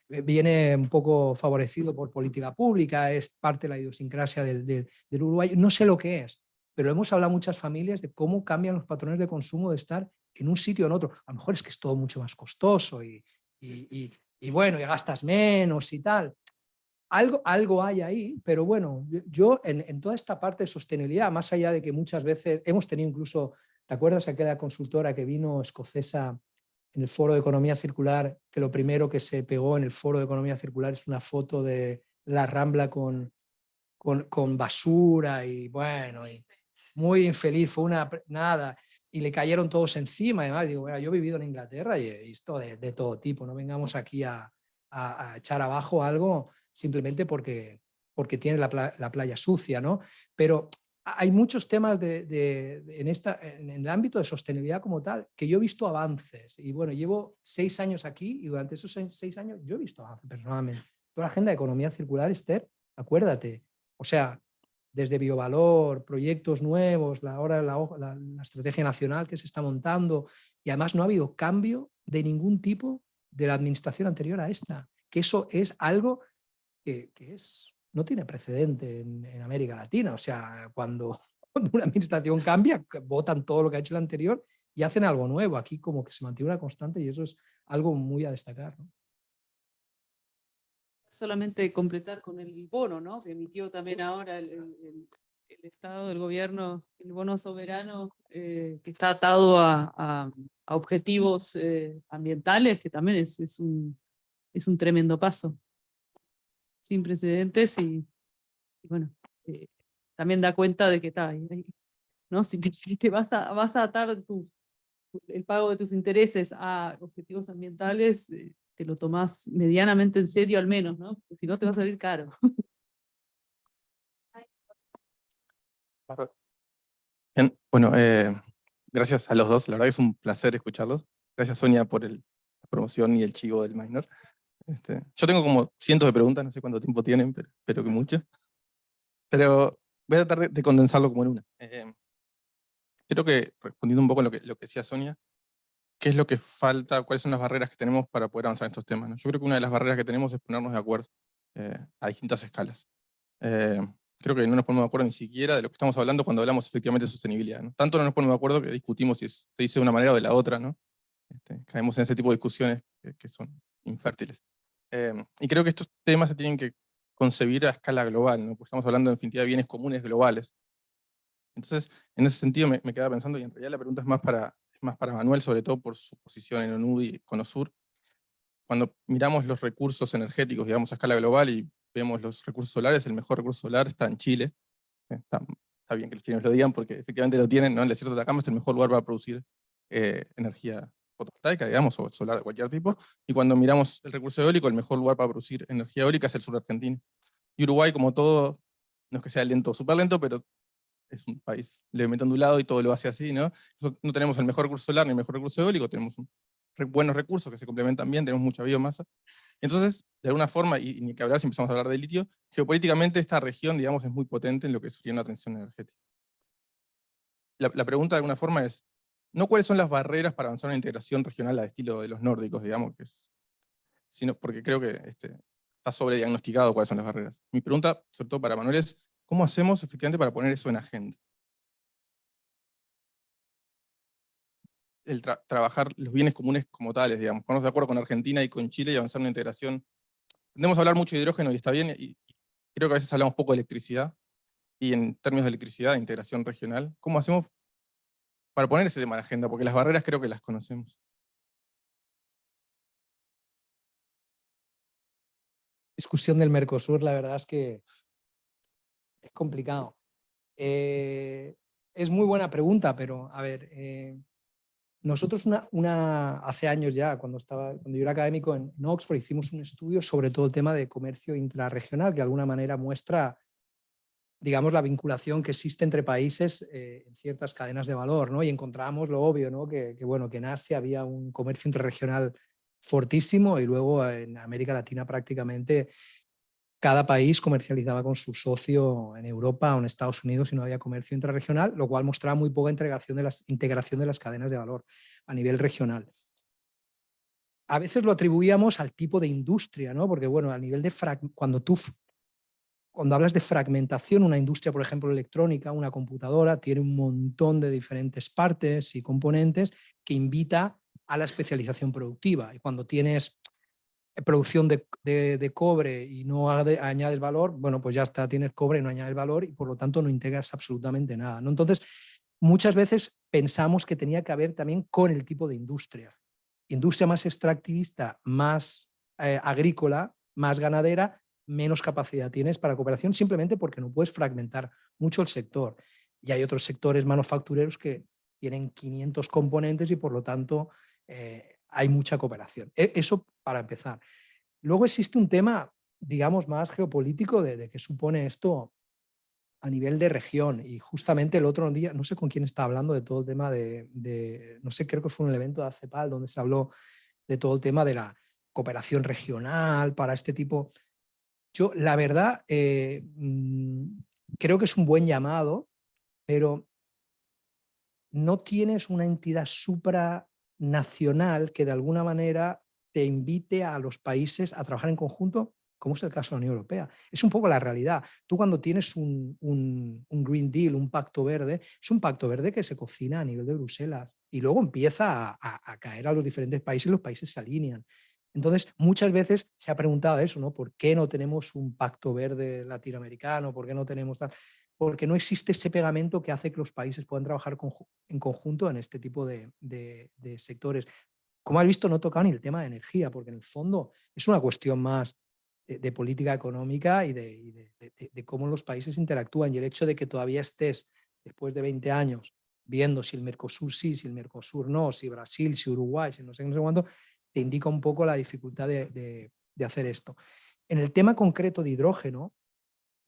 viene un poco favorecido por política pública, es parte de la idiosincrasia del Uruguay, no sé lo que es, pero hemos hablado muchas familias de cómo cambian los patrones de consumo de estar en un sitio o en otro. A lo mejor es que es todo mucho más costoso y bueno, y gastas menos y tal. Algo hay ahí, pero bueno, yo en toda esta parte de sostenibilidad, más allá de que muchas veces hemos tenido incluso, ¿te acuerdas aquella consultora que vino escocesa en el foro de economía circular, que lo primero que se pegó en el foro de economía circular es una foto de la Rambla con basura y bueno, y muy infeliz, fue nada, y le cayeron todos encima? Además, digo, bueno, yo he vivido en Inglaterra y he visto de todo tipo, no vengamos aquí a echar abajo algo simplemente porque tiene la playa sucia, ¿no? Pero hay muchos temas en el ámbito de sostenibilidad como tal, que yo he visto avances. Y bueno, llevo 6 años aquí y durante esos 6 años yo he visto avances personalmente. Toda la agenda de economía circular, Esther, acuérdate. O sea, desde biovalor, proyectos nuevos, ahora la estrategia nacional que se está montando, y además no ha habido cambio de ningún tipo de la administración anterior a esta, que eso es algo que no tiene precedente en América Latina. O sea, cuando una administración cambia, votan todo lo que ha hecho la anterior y hacen algo nuevo. Aquí como que se mantiene una constante y eso es algo muy a destacar, ¿no? Solamente completar con el bono, ¿no? Que emitió también ahora el Estado, el gobierno, el bono soberano, que está atado a objetivos ambientales, que también es un tremendo paso, sin precedentes y bueno, también da cuenta de que está, ¿no? Si te vas a atar el pago de tus intereses a objetivos ambientales, te lo tomás medianamente en serio al menos, ¿no? Porque si no te va a salir caro. Bien, bueno, gracias a los dos, la verdad que es un placer escucharlos. Gracias, Sonia, por la promoción y el chivo del minor. Yo tengo como cientos de preguntas, no sé cuánto tiempo tienen, pero espero que mucho. Pero voy a tratar de condensarlo como en una. Creo que, respondiendo un poco a lo que decía Sonia, ¿qué es lo que falta? ¿Cuáles son las barreras que tenemos para poder avanzar en estos temas, ¿no? Yo creo que una de las barreras que tenemos es ponernos de acuerdo a distintas escalas. Creo que no nos ponemos de acuerdo ni siquiera de lo que estamos hablando cuando hablamos efectivamente de sostenibilidad, ¿no? Tanto no nos ponemos de acuerdo que discutimos si se dice de una manera o de la otra, ¿no? Caemos en ese tipo de discusiones que son infértiles. Y creo que estos temas se tienen que concebir a escala global, ¿no? Porque estamos hablando en definitiva de bienes comunes globales. Entonces, en ese sentido me quedaba pensando, y en realidad la pregunta es más para Manuel, sobre todo por su posición en ONU y CONOSUR. Cuando miramos los recursos energéticos, digamos, a escala global y vemos los recursos solares, el mejor recurso solar está en Chile. Está bien que los chilenos lo digan porque efectivamente lo tienen, ¿no? El desierto de Atacama es el mejor lugar para producir energía fotovoltaica, digamos, o solar de cualquier tipo. Y cuando miramos el recurso eólico, el mejor lugar para producir energía eólica es el sur argentino. Y Uruguay, como todo, no es que sea lento o súper lento, pero es un país levemente ondulado y todo lo hace así, ¿no? No tenemos el mejor recurso solar ni el mejor recurso eólico, tenemos buenos recursos que se complementan bien, tenemos mucha biomasa. Entonces, de alguna forma, y ni que hablar si empezamos a hablar de litio, geopolíticamente esta región, digamos, es muy potente en lo que sería una tensión energética. La pregunta de alguna forma es, no cuáles son las barreras para avanzar una integración regional al estilo de los nórdicos, digamos, sino porque creo que está sobrediagnosticado cuáles son las barreras. Mi pregunta, sobre todo para Manuel, es ¿cómo hacemos efectivamente para poner eso en agenda? Trabajar los bienes comunes como tales, digamos, ponernos de acuerdo con Argentina y con Chile y avanzar una integración. Tendemos a hablar mucho de hidrógeno y está bien, y creo que a veces hablamos poco de electricidad, y en términos de electricidad, de integración regional, ¿cómo hacemos para poner ese tema en la agenda? Porque las barreras creo que las conocemos. Discusión del Mercosur, la verdad es que es complicado. Es muy buena pregunta, pero a ver, nosotros hace años ya, cuando yo era académico en Oxford, hicimos un estudio sobre todo el tema de comercio intrarregional, que de alguna manera muestra, digamos, la vinculación que existe entre países en ciertas cadenas de valor, ¿no? Y encontramos lo obvio, ¿no? Bueno, que en Asia había un comercio intrarregional fortísimo y luego en América Latina prácticamente cada país comercializaba con su socio en Europa o en Estados Unidos y no había comercio intrarregional, lo cual mostraba muy poca integración de las cadenas de valor a nivel regional. A veces lo atribuíamos al tipo de industria, ¿no? Porque bueno, a nivel de cuando hablas de fragmentación, una industria, por ejemplo, electrónica, una computadora, tiene un montón de diferentes partes y componentes que invita a la especialización productiva. Y cuando tienes producción de cobre y no añades valor, bueno, pues ya está, tienes cobre y no añades valor y por lo tanto no integras absolutamente nada, ¿no? Entonces, muchas veces pensamos que tenía que haber también con el tipo de industria. Industria más extractivista, más agrícola, más ganadera, menos capacidad tienes para cooperación simplemente porque no puedes fragmentar mucho el sector. Y hay otros sectores manufactureros que tienen 500 componentes y por lo tanto hay mucha cooperación. Eso para empezar. Luego existe un tema, digamos, más geopolítico de qué supone esto a nivel de región. Y justamente el otro día, no sé con quién estaba hablando de todo el tema no sé, creo que fue un evento de ACEPAL donde se habló de todo el tema de la cooperación regional para este tipo. Yo, la verdad, creo que es un buen llamado, pero no tienes una entidad supranacional que de alguna manera te invite a los países a trabajar en conjunto, como es el caso de la Unión Europea. Es un poco la realidad. Tú cuando tienes un Green Deal, un pacto verde, es un pacto verde que se cocina a nivel de Bruselas y luego empieza a caer a los diferentes países y los países se alinean. Entonces, muchas veces se ha preguntado eso, ¿no? ¿Por qué no tenemos un pacto verde latinoamericano? ¿Por qué no tenemos tal? Porque no existe ese pegamento que hace que los países puedan trabajar en conjunto en este tipo de sectores. Como has visto, no he tocado ni el tema de energía, porque en el fondo es una cuestión más de política económica y de cómo los países interactúan. Y el hecho de que todavía estés, después de 20 años, viendo si el Mercosur sí, si el Mercosur no, si Brasil, si Uruguay, si no sé cuánto, te indica un poco la dificultad de hacer esto. En el tema concreto de hidrógeno,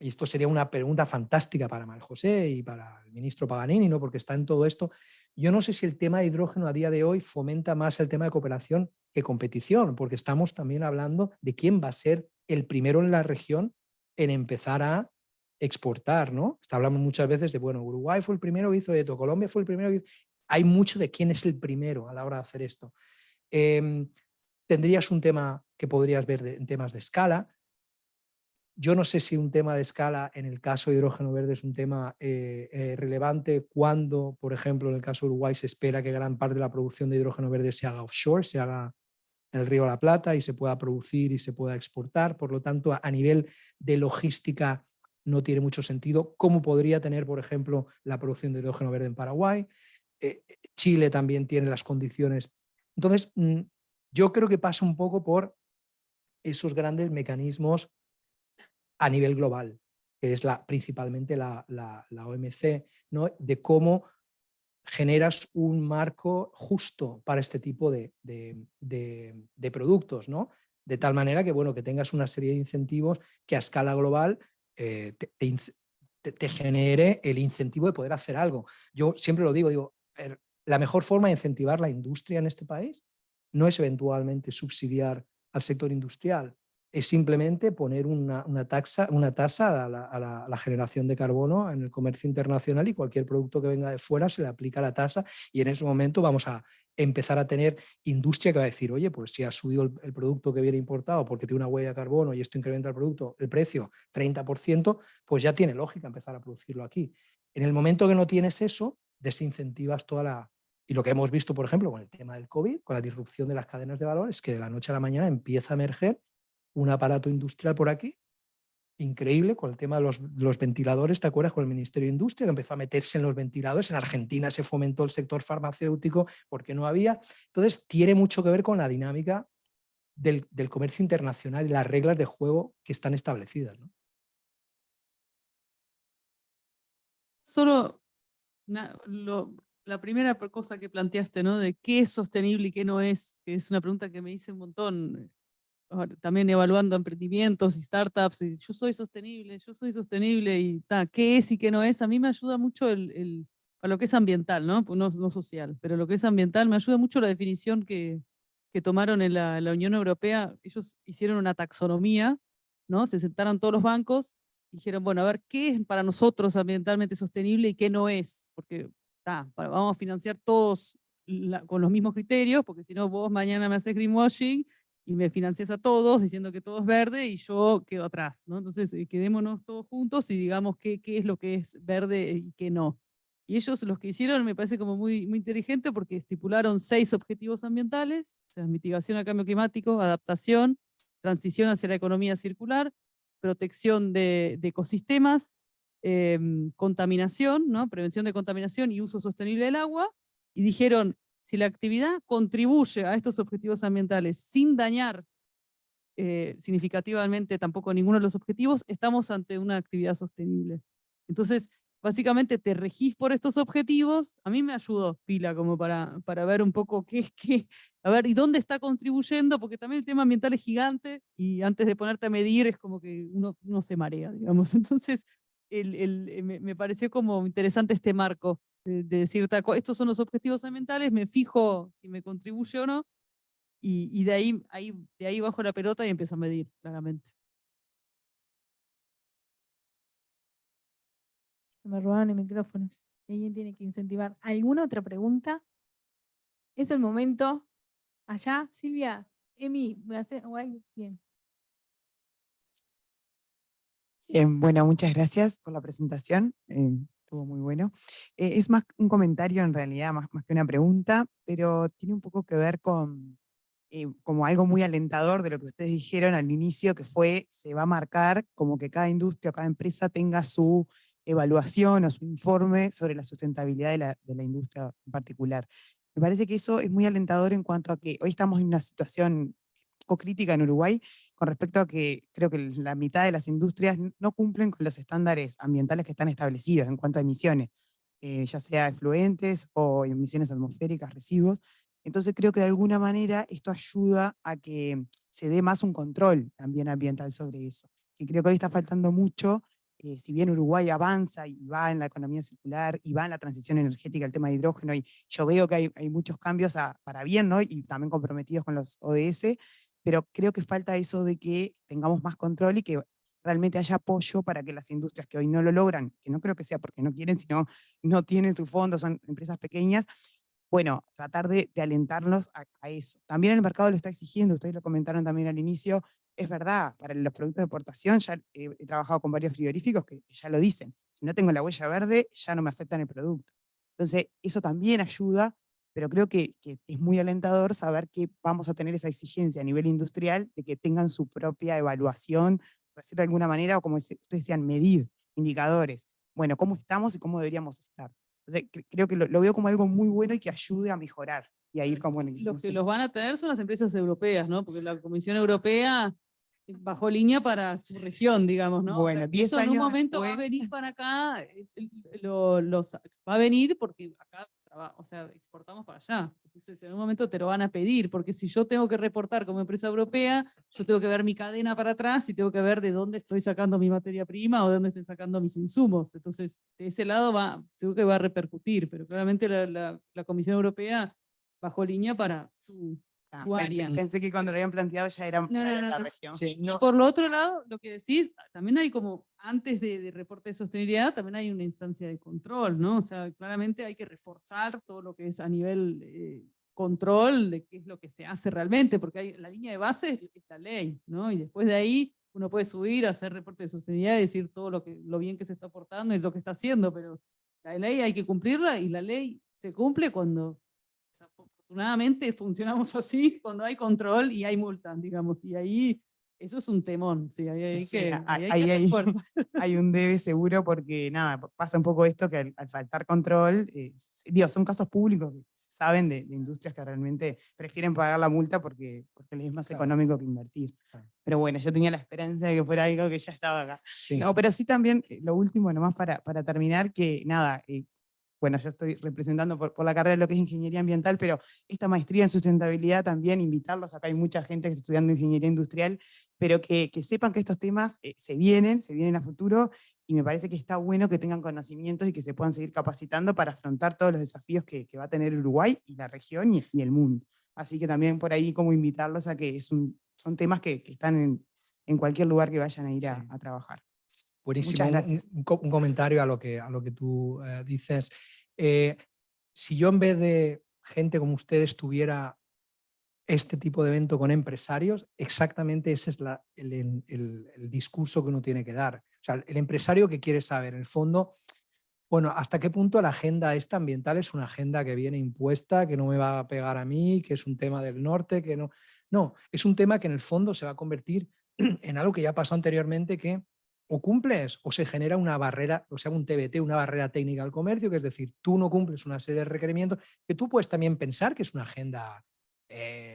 y esto sería una pregunta fantástica para María José y para el ministro Paganini, ¿no? Porque está en todo esto. Yo no sé si el tema de hidrógeno a día de hoy fomenta más el tema de cooperación que competición, porque estamos también hablando de quién va a ser el primero en la región en empezar a exportar, ¿no? Hablamos muchas veces de, bueno, Uruguay fue el primero que hizo esto, Colombia fue el primero que hizo. Hay mucho de quién es el primero a la hora de hacer esto. Tendrías un tema que podrías ver en temas de escala. Yo no sé si un tema de escala en el caso de hidrógeno verde es un tema relevante cuando, por ejemplo, en el caso de Uruguay se espera que gran parte de la producción de hidrógeno verde se haga offshore, se haga en el Río de la Plata y se pueda producir y se pueda exportar. Por lo tanto, a nivel de logística no tiene mucho sentido. ¿Cómo podría tener, por ejemplo, la producción de hidrógeno verde en Paraguay? Chile también tiene las condiciones. Entonces, yo creo que pasa un poco por esos grandes mecanismos a nivel global, que es principalmente la OMC, ¿no? De cómo generas un marco justo para este tipo de productos, ¿no? De tal manera que, bueno, que tengas una serie de incentivos que a escala global te genere el incentivo de poder hacer algo. Yo siempre lo digo, la mejor forma de incentivar la industria en este país no es eventualmente subsidiar al sector industrial, es simplemente poner una tasa a la generación de carbono en el comercio internacional y cualquier producto que venga de fuera se le aplica la tasa y en ese momento vamos a empezar a tener industria que va a decir, oye, pues si ha subido el producto que viene importado porque tiene una huella de carbono y esto incrementa el precio 30%, pues ya tiene lógica empezar a producirlo aquí. En el momento que no tienes eso, desincentivas toda la... Y lo que hemos visto, por ejemplo, con el tema del COVID, con la disrupción de las cadenas de valor, es que de la noche a la mañana empieza a emerger un aparato industrial por aquí, increíble, con el tema de los ventiladores, ¿te acuerdas? Con el Ministerio de Industria, que empezó a meterse en los ventiladores. En Argentina se fomentó el sector farmacéutico porque no había. Entonces, tiene mucho que ver con la dinámica del comercio internacional y las reglas de juego que están establecidas, ¿no? Solo la primera cosa que planteaste, ¿no? De qué es sostenible y qué no es, que es una pregunta que me hice un montón, también evaluando emprendimientos y startups, y yo soy sostenible, y qué es y qué no es. A mí me ayuda mucho a lo que es ambiental, ¿no? No social, pero lo que es ambiental me ayuda mucho la definición que tomaron en la Unión Europea. Ellos hicieron una taxonomía, ¿no? Se sentaron todos los bancos y dijeron, bueno, a ver, ¿qué es para nosotros ambientalmente sostenible y qué no es? Porque vamos a financiar todos con los mismos criterios, porque si no vos mañana me haces greenwashing y me financias a todos diciendo que todo es verde y yo quedo atrás, ¿no? Entonces, quedémonos todos juntos y digamos qué es lo que es verde y qué no. Y ellos los que hicieron me parece como muy, muy inteligente porque estipularon 6 objetivos ambientales, o sea, mitigación al cambio climático, adaptación, transición hacia la economía circular, protección de ecosistemas, contaminación, ¿no? Prevención de contaminación y uso sostenible del agua, y dijeron, si la actividad contribuye a estos objetivos ambientales sin dañar significativamente tampoco ninguno de los objetivos, estamos ante una actividad sostenible. Entonces, básicamente te regís por estos objetivos. A mí me ayudó pila como para ver un poco qué es qué, a ver, y dónde está contribuyendo, porque también el tema ambiental es gigante y antes de ponerte a medir es como que uno se marea, digamos. Entonces, me pareció como interesante este marco de decir, estos son los objetivos ambientales, me fijo si me contribuye o no, y de ahí bajo la pelota y empiezo a medir, claramente. Me robaron el micrófono. Alguien tiene que incentivar. ¿Alguna otra pregunta? Es el momento. Allá, Silvia, Emi, bien. Bueno, muchas gracias por la presentación. Estuvo muy bueno. Es más un comentario en realidad, más que una pregunta, pero tiene un poco que ver con como algo muy alentador de lo que ustedes dijeron al inicio, que se va a marcar como que cada industria o cada empresa tenga su evaluación o su informe sobre la sustentabilidad de la industria en particular. Me parece que eso es muy alentador en cuanto a que hoy estamos en una situación un poco crítica en Uruguay con respecto a que creo que la mitad de las industrias no cumplen con los estándares ambientales que están establecidos en cuanto a emisiones, ya sea efluentes o emisiones atmosféricas, residuos. Entonces creo que de alguna manera esto ayuda a que se dé más un control también ambiental sobre eso. Que creo que hoy está faltando mucho, si bien Uruguay avanza y va en la economía circular y va en la transición energética, el tema de hidrógeno, y yo veo que hay muchos cambios para bien, ¿no? Y también comprometidos con los ODS, pero creo que falta eso de que tengamos más control y que realmente haya apoyo para que las industrias que hoy no lo logran, que no creo que sea porque no quieren, sino no tienen sus fondos, son empresas pequeñas, bueno, tratar de alentarnos a eso. También el mercado lo está exigiendo, ustedes lo comentaron también al inicio, es verdad, para los productos de exportación ya he trabajado con varios frigoríficos que ya lo dicen. Si no tengo la huella verde, ya no me aceptan el producto. Entonces, eso también ayuda, pero creo que es muy alentador saber que vamos a tener esa exigencia a nivel industrial de que tengan su propia evaluación, por decirlo de alguna manera, o como ustedes decían, medir indicadores. Bueno, cómo estamos y cómo deberíamos estar. Entonces, creo que lo veo como algo muy bueno y que ayude a mejorar y a ir como en el, no Los que sé. los van a tener son las empresas europeas, ¿no? Porque la Comisión Europea bajó línea para su región, digamos, ¿no? O sea, Bueno, que 10 eso en un años momento va a después, venir para acá, va a venir porque acá, o sea, exportamos para allá. Entonces, en un momento te lo van a pedir, porque si yo tengo que reportar como empresa europea, yo tengo que ver mi cadena para atrás y tengo que ver de dónde estoy sacando mi materia prima o de dónde estoy sacando mis insumos. Entonces, de ese lado seguro que va a repercutir, pero claramente la Comisión Europea bajó línea para su área. pensé que cuando lo habían planteado ya era, No, no, no, la no. región. Sí, Y no, por lo otro lado, lo que decís, también hay como, antes de reporte de sostenibilidad, también hay una instancia de control, ¿no? O sea, claramente hay que reforzar todo lo que es a nivel control de qué es lo que se hace realmente, porque la línea de base es la ley, ¿no? Y después de ahí uno puede subir, hacer reporte de sostenibilidad y decir todo lo bien que se está aportando y lo que está haciendo, pero la ley hay que cumplirla y la ley se cumple cuando afortunadamente funcionamos así, cuando hay control y hay multas, digamos, y ahí eso es un temón, sí, ahí hay Sí, que, ahí hay que hacer fuerza. hay un debe seguro porque nada, pasa un poco esto que al faltar control, digo, son casos públicos que se saben de industrias que realmente prefieren pagar la multa porque les es más Claro. económico que invertir. Claro. Pero bueno, yo tenía la esperanza de que fuera algo que ya estaba acá. sí. No, pero sí también, lo último, nomás para terminar, que nada, bueno, yo estoy representando por la carrera de lo que es ingeniería ambiental, pero esta maestría en sustentabilidad también, invitarlos, acá hay mucha gente que está estudiando ingeniería industrial, pero que sepan que estos temas se vienen a futuro, y me parece que está bueno que tengan conocimientos y que se puedan seguir capacitando para afrontar todos los desafíos que va a tener Uruguay y la región y el mundo. Así que también por ahí como invitarlos a que son temas que están en cualquier lugar que vayan a ir a trabajar. Buenísimo, Muchas gracias. un comentario a lo que tú dices. Si yo en vez de gente como ustedes tuviera este tipo de evento con empresarios, exactamente ese es el discurso que uno tiene que dar. O sea, el empresario que quiere saber, en el fondo, bueno, hasta qué punto la agenda esta ambiental es una agenda que viene impuesta, que no me va a pegar a mí, que es un tema del norte, que no. No, es un tema que en el fondo se va a convertir en algo que ya pasó anteriormente, que o cumples o se genera una barrera, o sea, un TBT, una barrera técnica al comercio, que es decir, tú no cumples una serie de requerimientos, que tú puedes también pensar que es una agenda,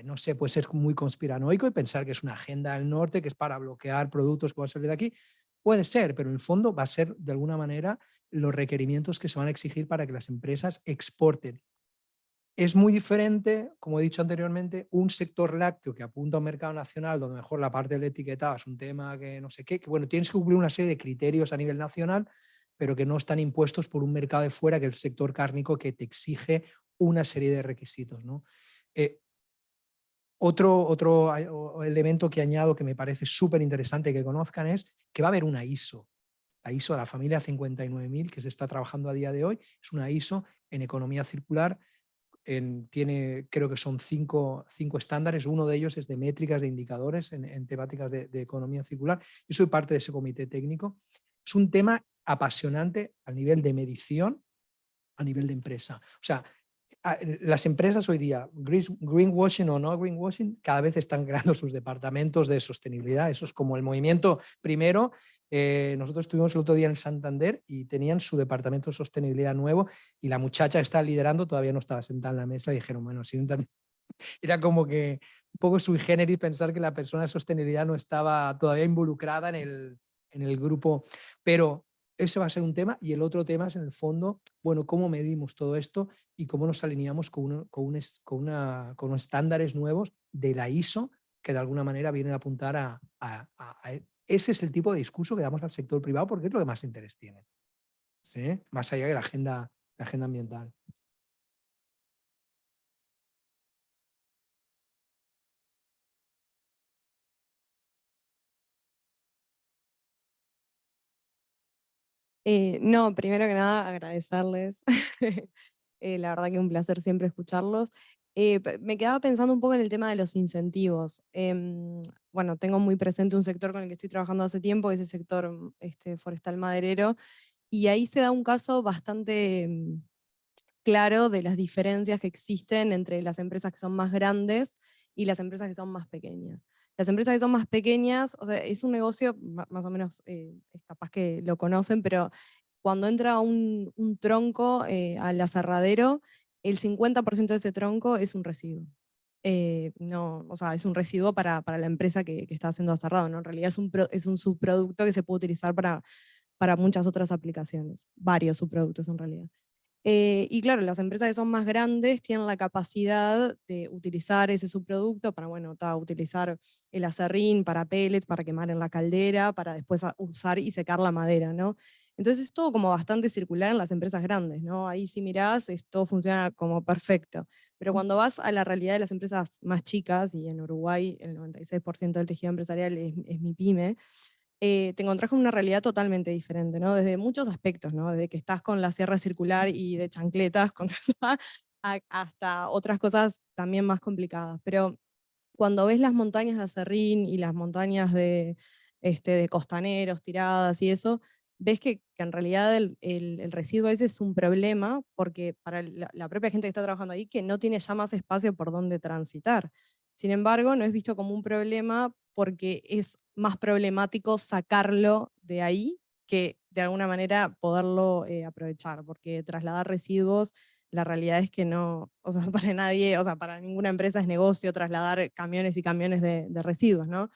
no sé, puede ser muy conspiranoico y pensar que es una agenda del norte, que es para bloquear productos que van a salir de aquí. Puede ser, pero en el fondo va a ser de alguna manera los requerimientos que se van a exigir para que las empresas exporten. Es muy diferente, como he dicho anteriormente, un sector lácteo que apunta a un mercado nacional donde mejor la parte del etiquetado es un tema que no sé qué, que bueno, tienes que cumplir una serie de criterios a nivel nacional, pero que no están impuestos por un mercado de fuera, que es el sector cárnico, que te exige una serie de requisitos, ¿no? Otro elemento que añado que me parece súper interesante que conozcan es que va a haber una ISO. La ISO de la familia 59000 que se está trabajando a día de hoy es una ISO en economía circular. Tiene, creo que son cinco estándares, uno de ellos es de métricas, de indicadores en temáticas de economía circular. Yo soy parte de ese comité técnico. Es un tema apasionante a nivel de medición, a nivel de empresa. O sea, las empresas hoy día, greenwashing o no greenwashing, cada vez están creando sus departamentos de sostenibilidad. Eso es como el movimiento primero. Nosotros estuvimos el otro día en Santander y tenían su departamento de sostenibilidad nuevo, y la muchacha que estaba liderando todavía no estaba sentada en la mesa y dijeron, bueno, siéntate. Era como que un poco sui generis pensar que la persona de sostenibilidad no estaba todavía involucrada en el grupo, pero ese va a ser un tema, y el otro tema es en el fondo, bueno, cómo medimos todo esto y cómo nos alineamos con unos estándares nuevos de la ISO que de alguna manera vienen a apuntar a ese es el tipo de discurso que damos al sector privado porque es lo que más interés tiene, ¿sí? Más allá de la agenda ambiental. No, primero que nada agradecerles. La verdad que un placer siempre escucharlos. Me quedaba pensando un poco en el tema de los incentivos. Bueno, tengo muy presente un sector con el que estoy trabajando hace tiempo, que es el sector forestal maderero, y ahí se da un caso bastante claro de las diferencias que existen entre las empresas que son más grandes y las empresas que son más pequeñas. Las empresas que son más pequeñas, o sea, es un negocio, más o menos, es capaz que lo conocen, pero cuando entra un tronco al aserradero, el 50% de ese tronco es un residuo. No, o sea, es un residuo para la empresa que está haciendo aserrado, ¿no? En realidad es un subproducto que se puede utilizar para muchas otras aplicaciones, varios subproductos en realidad. Y claro, las empresas que son más grandes tienen la capacidad de utilizar ese subproducto para, bueno, utilizar el aserrín para pellets, para quemar en la caldera, para después usar y secar la madera, ¿no? Entonces es todo como bastante circular en las empresas grandes, ¿no? Ahí si mirás, esto funciona como perfecto. Pero cuando vas a la realidad de las empresas más chicas, y en Uruguay el 96% del tejido empresarial es MIPYME, te encontrás con una realidad totalmente diferente, ¿no? Desde muchos aspectos, ¿no? Desde que estás con la sierra circular y de chancletas hasta otras cosas también más complicadas. Pero cuando ves las montañas de aserrín y las montañas de costaneros tiradas y eso, ves que en realidad el residuo ese es un problema, porque para la propia gente que está trabajando ahí, que no tiene ya más espacio por donde transitar. Sin embargo, no es visto como un problema porque es más problemático sacarlo de ahí que de alguna manera poderlo aprovechar, porque trasladar residuos, la realidad es que no, o sea, para nadie, o sea, para ninguna empresa es negocio trasladar camiones y camiones de residuos, ¿no?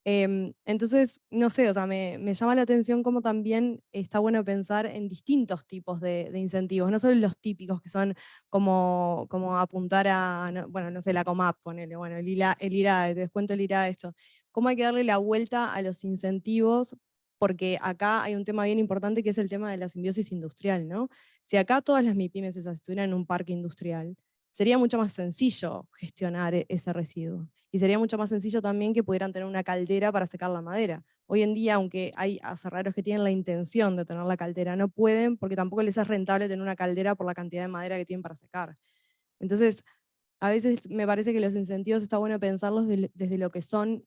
Entonces, no sé, o sea, me llama la atención cómo también está bueno pensar en distintos tipos de incentivos, no solo los típicos que son como apuntar a, bueno, no sé, la COMAP, ponele, bueno, el IRA, te descuento el IRA, esto. Cómo hay que darle la vuelta a los incentivos, porque acá hay un tema bien importante que es el tema de la simbiosis industrial, ¿no? Si acá todas las MIPYMES esas estuvieran en un parque industrial, sería mucho más sencillo gestionar ese residuo. Y sería mucho más sencillo también que pudieran tener una caldera para secar la madera. Hoy en día, aunque hay aserraderos que tienen la intención de tener la caldera, no pueden porque tampoco les es rentable tener una caldera por la cantidad de madera que tienen para secar. Entonces, a veces me parece que los incentivos está bueno pensarlos desde lo que son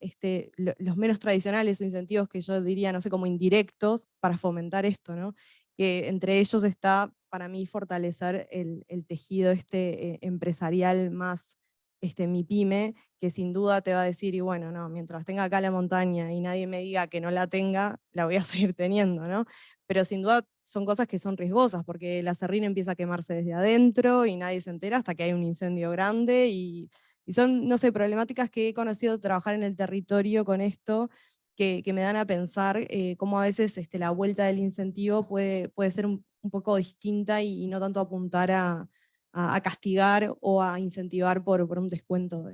los menos tradicionales, o incentivos que yo diría, no sé, como indirectos, para fomentar esto, ¿no? Que entre ellos está, para mí, fortalecer el tejido empresarial más MIPYME, que sin duda te va a decir, y bueno, no, mientras tenga acá la montaña y nadie me diga que no la tenga, la voy a seguir teniendo, ¿no? Pero sin duda son cosas que son riesgosas, porque el aserrín empieza a quemarse desde adentro y nadie se entera hasta que hay un incendio grande, y son, no sé, problemáticas que he conocido trabajar en el territorio con esto, que me dan a pensar cómo a veces la vuelta del incentivo puede ser un poco distinta y no tanto apuntar a castigar o a incentivar por un descuento.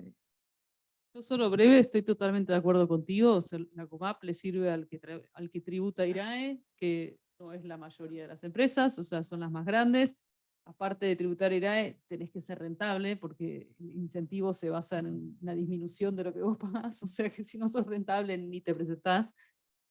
Yo solo breve, estoy totalmente de acuerdo contigo. O sea, la COMAP le sirve al que tributa IRAE, que no es la mayoría de las empresas, o sea, son las más grandes. Aparte de tributar IRAE, tenés que ser rentable, porque el incentivo se basa en una disminución de lo que vos pagás, o sea que si no sos rentable ni te presentás.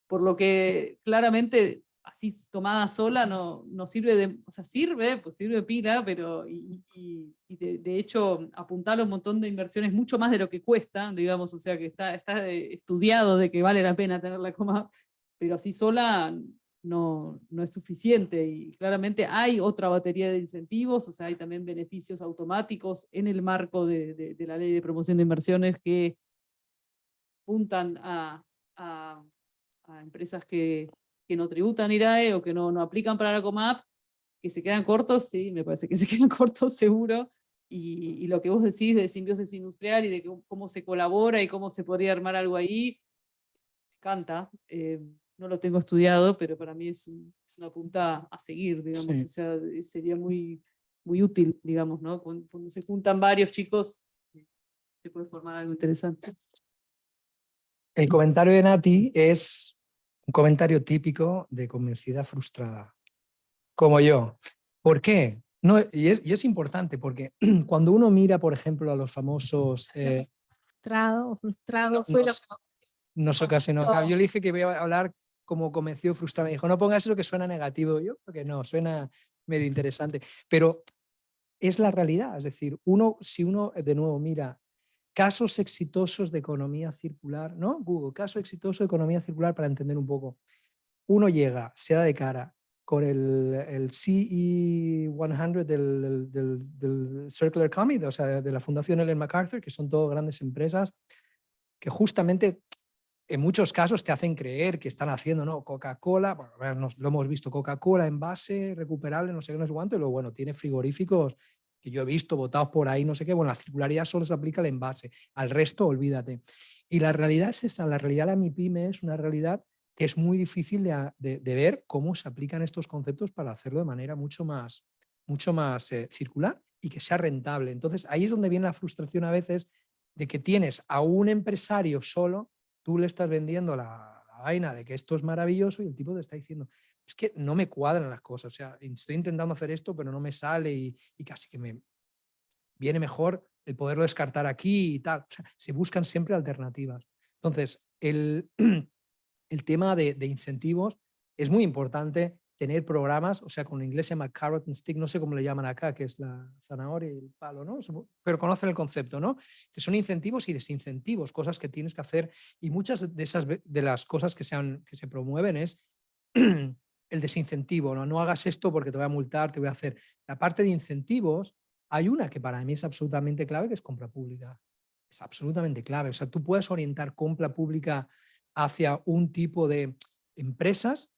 Por lo que claramente así tomada sola no sirve de, o sea, sirve, pues sirve pila, pero de hecho apuntar a un montón de inversiones mucho más de lo que cuesta, digamos, o sea que está estudiado de que vale la pena tener la coma, pero así sola no es suficiente, y claramente hay otra batería de incentivos, o sea, hay también beneficios automáticos en el marco de la ley de promoción de inversiones que apuntan a empresas que no tributan IRAE o que no aplican para la COMAP, que se quedan cortos, sí, me parece que se quedan cortos seguro, y lo que vos decís de simbiosis industrial y de cómo se colabora y cómo se podría armar algo ahí, me encanta. No lo tengo estudiado, pero para mí es una punta a seguir, digamos, Sí. o sea, sería muy, muy útil, digamos, ¿no? Cuando se juntan varios chicos, se puede formar algo interesante. El comentario de Nati es un comentario típico de convencida frustrada, como yo. ¿Por qué? No, y es importante porque cuando uno mira, por ejemplo, a los famosos... Frustrado fue lo que nos ocasionó. Claro, yo le dije que iba a hablar como convencido frustrado. Me dijo, no pongas eso que suena negativo. Yo creo que no, suena medio interesante. Pero es la realidad. Es decir, si uno de nuevo mira casos exitosos de economía circular, ¿no? Google, caso exitoso de economía circular para entender un poco. Uno llega, se da de cara con el CE100 del Circular Economy, o sea, de la Fundación Ellen MacArthur, que son todas grandes empresas que justamente en muchos casos te hacen creer que están haciendo, ¿no? Coca-Cola, bueno, lo hemos visto, Coca-Cola envase recuperable, no sé qué, no sé cuánto, y luego, bueno, tiene frigoríficos que yo he visto botados por ahí, no sé qué, bueno, la circularidad solo se aplica al envase, al resto olvídate. Y la realidad es esa, la realidad de la MIPYME es una realidad que es muy difícil de ver cómo se aplican estos conceptos para hacerlo de manera mucho más circular y que sea rentable. Entonces ahí es donde viene la frustración a veces de que tienes a un empresario solo, tú le estás vendiendo la vaina de que esto es maravilloso y el tipo te está diciendo, es que no me cuadran las cosas, o sea, estoy intentando hacer esto pero no me sale y casi que me viene mejor el poderlo descartar aquí y tal. O sea, se buscan siempre alternativas. Entonces, el tema de incentivos es muy importante tener programas, o sea, con en inglés se llama carrot and stick, no sé cómo le llaman acá, que es la zanahoria y el palo, ¿no? Pero conocen el concepto, ¿no? Que son incentivos y desincentivos, cosas que tienes que hacer, y muchas de las cosas que se promueven es el desincentivo, ¿no? No hagas esto porque te voy a multar, te voy a hacer. La parte de incentivos, hay una que para mí es absolutamente clave, que es compra pública. Es absolutamente clave. O sea, tú puedes orientar compra pública hacia un tipo de empresas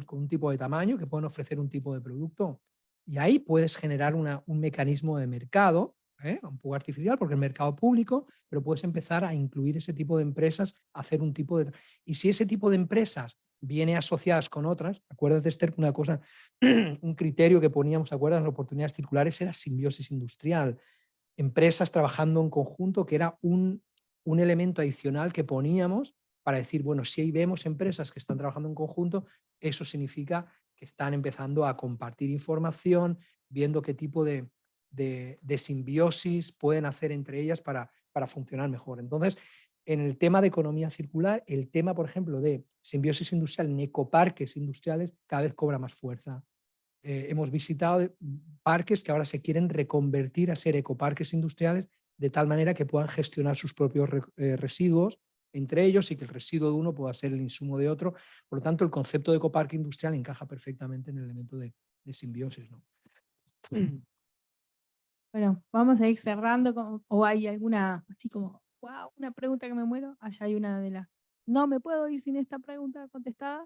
con un tipo de tamaño que pueden ofrecer un tipo de producto y ahí puedes generar un mecanismo de mercado, un poco artificial porque el mercado público, pero puedes empezar a incluir ese tipo de empresas, hacer un tipo de... Y si ese tipo de empresas viene asociadas con otras, acuérdate Esther, una cosa, un criterio que poníamos, ¿acuerdas? En oportunidades circulares era simbiosis industrial, empresas trabajando en conjunto, que era un elemento adicional que poníamos para decir, bueno, si ahí vemos empresas que están trabajando en conjunto, eso significa que están empezando a compartir información, viendo qué tipo de simbiosis pueden hacer entre ellas para funcionar mejor. Entonces, en el tema de economía circular, el tema, por ejemplo, de simbiosis industrial en ecoparques industriales cada vez cobra más fuerza. Hemos visitado parques que ahora se quieren reconvertir a ser ecoparques industriales de tal manera que puedan gestionar sus propios residuos entre ellos y que el residuo de uno pueda ser el insumo de otro. Por lo tanto, el concepto de ecoparque industrial encaja perfectamente en el elemento de simbiosis, ¿no? Bueno, vamos a ir cerrando, o hay alguna, así como, wow, una pregunta que me muero. Allá hay una de las, no me puedo ir sin esta pregunta contestada.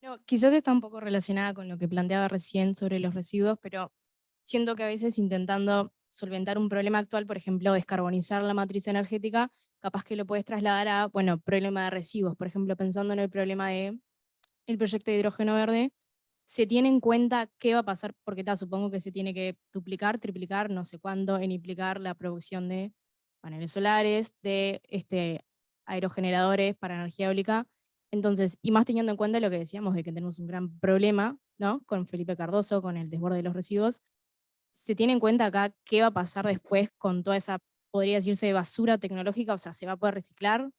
No, quizás está un poco relacionada con lo que planteaba recién sobre los residuos, pero siento que a veces intentando solventar un problema actual, por ejemplo, descarbonizar la matriz energética, capaz que lo puedes trasladar a, bueno, problema de residuos. Por ejemplo, pensando en el problema de el proyecto de hidrógeno verde, se tiene en cuenta qué va a pasar, porque supongo que se tiene que duplicar, triplicar, no sé cuándo, en implicar la producción de paneles solares, de aerogeneradores para energía eólica. Entonces, y más teniendo en cuenta lo que decíamos de que tenemos un gran problema, ¿no? Con Felipe Cardoso, con el desborde de los residuos, se tiene en cuenta acá qué va a pasar después con toda esa, podría decirse, basura tecnológica, o sea, ¿se va a poder reciclar?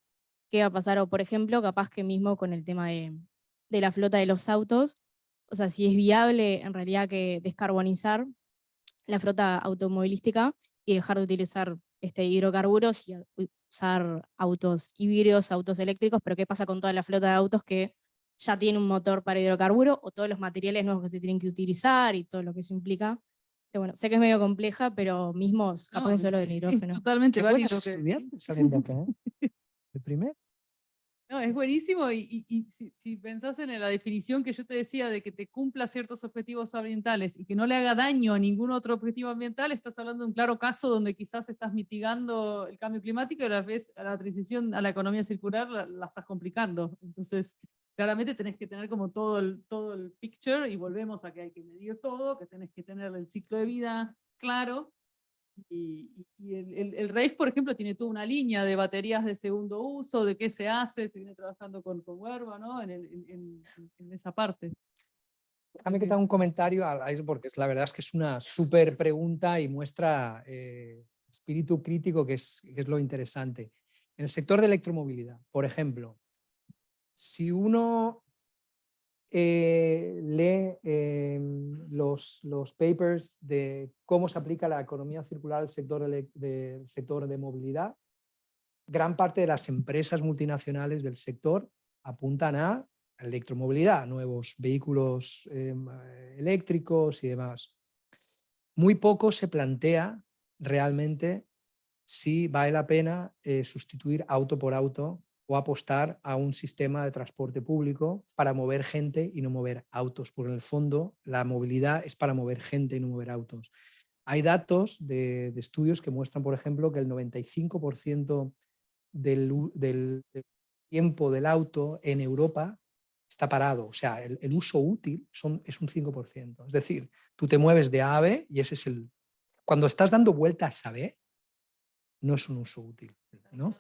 ¿Qué va a pasar? O, por ejemplo, capaz que mismo con el tema de la flota de los autos, o sea, si es viable en realidad que descarbonizar la flota automovilística y dejar de utilizar hidrocarburos y usar autos híbridos, autos eléctricos, pero ¿qué pasa con toda la flota de autos que ya tiene un motor para hidrocarburo o todos los materiales nuevos que se tienen que utilizar y todo lo que eso implica? Que bueno, sé que es medio compleja, pero mismo capaz que solo del hidrógeno. Totalmente Qué válido. buenos estudiantes salen de acá, ¿eh? De primer. No, es buenísimo y si pensás en la definición que yo te decía de que te cumpla ciertos objetivos ambientales y que no le haga daño a ningún otro objetivo ambiental, estás hablando de un claro caso donde quizás estás mitigando el cambio climático y a la vez a la transición a la economía circular la estás complicando. Entonces, claramente tenés que tener como todo el picture y volvemos a que hay que medir todo, que tenés que tener el ciclo de vida claro. Y el RAIF, por ejemplo, tiene toda una línea de baterías de segundo uso, de qué se hace, se viene trabajando con Huerva, ¿no? En esa parte. Déjame que te haga un comentario a eso, porque la verdad es que es una súper pregunta y muestra espíritu crítico, que es lo interesante. En el sector de electromovilidad, por ejemplo, si uno lee los papers de cómo se aplica la economía circular al sector de movilidad, gran parte de las empresas multinacionales del sector apuntan a electromovilidad, nuevos vehículos eléctricos y demás. Muy poco se plantea realmente si vale la pena sustituir auto por auto o apostar a un sistema de transporte público para mover gente y no mover autos, porque en el fondo la movilidad es para mover gente y no mover autos. Hay datos de estudios que muestran, por ejemplo, que el 95% del tiempo del auto en Europa está parado, o sea, el uso útil es un 5%. Es decir, tú te mueves de A a B y ese es el... Cuando estás dando vueltas a B, no es un uso útil, ¿no?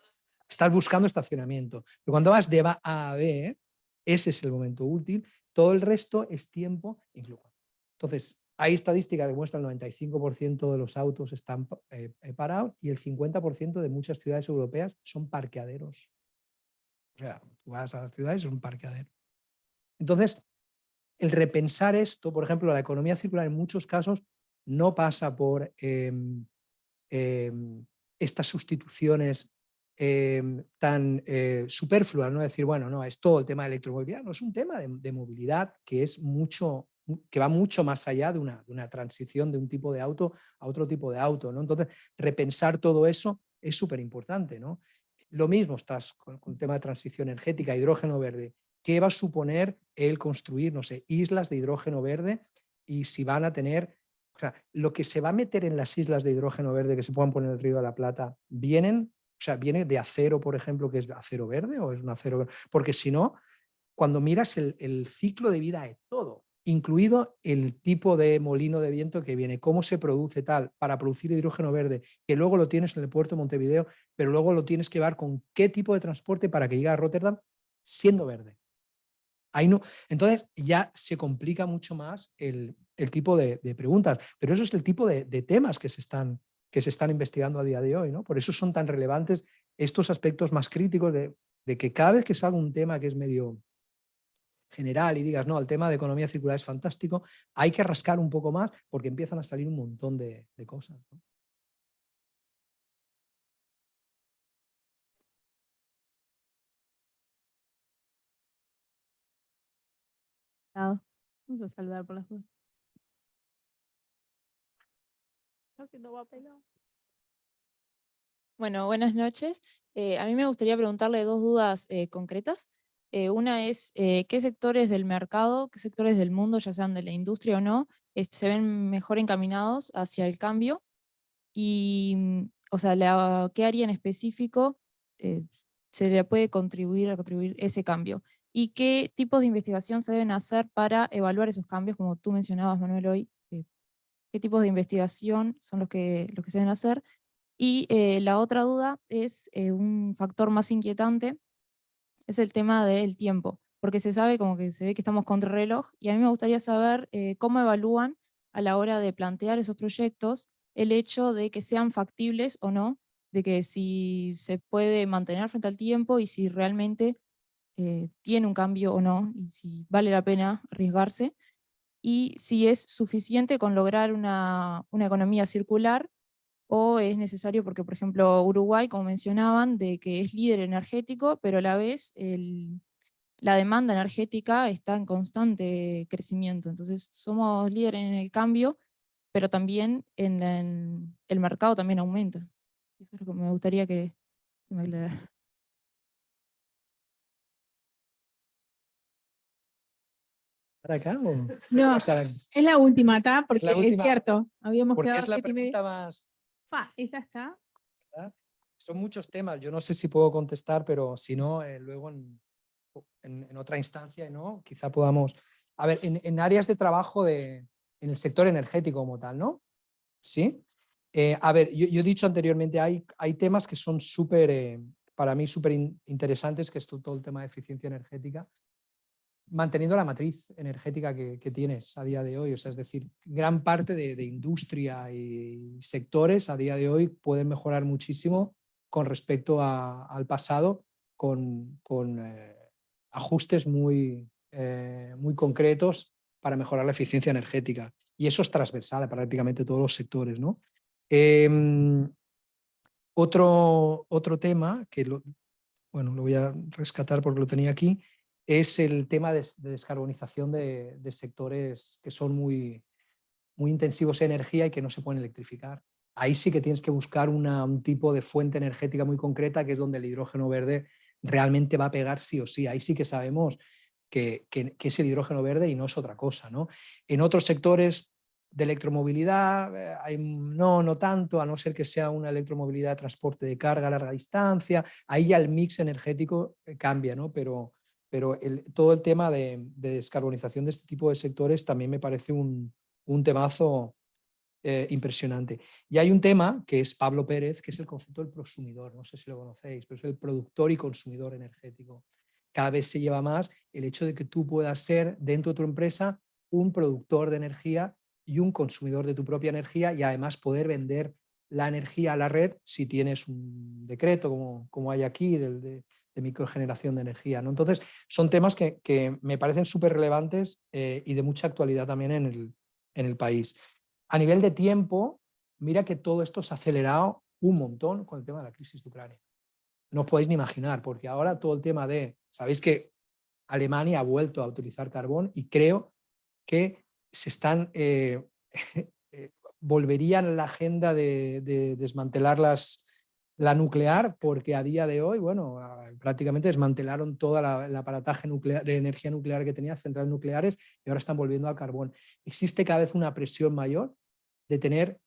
Estás buscando estacionamiento, pero cuando vas de A a B, ese es el momento útil, todo el resto es tiempo incluso. Entonces, hay estadísticas que muestran el 95% de los autos están parados y el 50% de muchas ciudades europeas son parqueaderos. O sea, tú vas a las ciudades, es un parqueadero. Entonces, el repensar esto, por ejemplo, la economía circular en muchos casos no pasa por estas sustituciones tan superfluas, ¿no? Decir, bueno, no, es todo el tema de electromovilidad, no es un tema de movilidad que es mucho, que va mucho más allá de una transición de un tipo de auto a otro tipo de auto, ¿no? Entonces, repensar todo eso es súper importante, ¿no? Lo mismo estás con el tema de transición energética, hidrógeno verde. ¿Qué va a suponer el construir, no sé, islas de hidrógeno verde y si van a tener... O sea, lo que se va a meter en las islas de hidrógeno verde que se puedan poner en el Río de la Plata, viene de acero, por ejemplo, que es acero verde o es un acero verde, porque si no, cuando miras el ciclo de vida de todo, incluido el tipo de molino de viento que viene, cómo se produce tal para producir hidrógeno verde, que luego lo tienes en el puerto de Montevideo, pero luego lo tienes que llevar con qué tipo de transporte para que llegue a Rotterdam siendo verde. Ahí no, entonces ya se complica mucho más el tipo de preguntas, pero eso es el tipo de temas que se están investigando a día de hoy, ¿no? Por eso son tan relevantes estos aspectos más críticos de que cada vez que salga un tema que es medio general y digas, no, el tema de economía circular es fantástico, hay que rascar un poco más porque empiezan a salir un montón de cosas, ¿no? Vamos a saludar por las dudas. No va a pelar. Bueno, buenas noches. A mí me gustaría preguntarle dos dudas concretas. Una es, ¿qué sectores del mercado, qué sectores del mundo, ya sean de la industria o no, se ven mejor encaminados hacia el cambio? Y, o sea, ¿qué área en específico se le puede contribuir a contribuir ese cambio? ¿Y qué tipos de investigación se deben hacer para evaluar esos cambios, como tú mencionabas, Manuel, hoy? ¿Qué tipos de investigación son los que se deben hacer? Y la otra duda es un factor más inquietante, es el tema del tiempo, porque se sabe como que se ve que estamos contra reloj y a mí me gustaría saber cómo evalúan a la hora de plantear esos proyectos el hecho de que sean factibles o no, de que si se puede mantener frente al tiempo y si realmente tiene un cambio o no, y si vale la pena arriesgarse, y si es suficiente con lograr una economía circular o es necesario porque, por ejemplo, Uruguay, como mencionaban, de que es líder energético, pero a la vez la demanda energética está en constante crecimiento. Entonces somos líderes en el cambio, pero también en el mercado también aumenta. Eso es lo que me gustaría que me aclarara. ¿Para acá o No, estar aquí? es la última, ¿está? Porque la es última, cierto, habíamos porque quedado es la 7:30. pregunta más... Esta está. ¿verdad? Son muchos temas, yo no sé si puedo contestar, pero si no, luego en otra instancia, ¿no? Quizá podamos... A ver, en áreas de trabajo en el sector energético como tal, ¿no? ¿Sí? A ver, yo he dicho anteriormente, hay temas que son súper, para mí, súper interesantes, que es todo el tema de eficiencia energética, manteniendo la matriz energética que tienes a día de hoy. O sea, es decir, gran parte de industria y sectores a día de hoy pueden mejorar muchísimo con respecto al pasado, con ajustes muy concretos para mejorar la eficiencia energética. Y eso es transversal a prácticamente todos los sectores, ¿no? Otro tema que lo voy a rescatar porque lo tenía aquí, es el tema de descarbonización de sectores que son muy intensivos en energía y que no se pueden electrificar. Ahí sí que tienes que buscar un tipo de fuente energética muy concreta, que es donde el hidrógeno verde realmente va a pegar sí o sí. Ahí sí que sabemos que es el hidrógeno verde y no es otra cosa, ¿no? En otros sectores de electromovilidad, no tanto, a no ser que sea una electromovilidad de transporte de carga a larga distancia, ahí ya el mix energético cambia, ¿no? Pero todo el tema de descarbonización de este tipo de sectores también me parece un temazo impresionante. Y hay un tema que es Pablo Pérez, que es el concepto del prosumidor, no sé si lo conocéis, pero es el productor y consumidor energético. Cada vez se lleva más el hecho de que tú puedas ser dentro de tu empresa un productor de energía y un consumidor de tu propia energía, y además poder vender la energía a la red si tienes un decreto como hay aquí de microgeneración de energía, ¿no? Entonces son temas que me parecen súper relevantes y de mucha actualidad también en el país. A nivel de tiempo, mira que todo esto se ha acelerado un montón con el tema de la crisis de Ucrania. No os podéis ni imaginar, porque ahora todo el tema sabéis que Alemania ha vuelto a utilizar carbón y creo que se están, volverían a la agenda de desmantelar la nuclear, porque a día de hoy, prácticamente desmantelaron toda el aparataje de energía nuclear que tenía, centrales nucleares, y ahora están volviendo al carbón. Existe cada vez una presión mayor de tener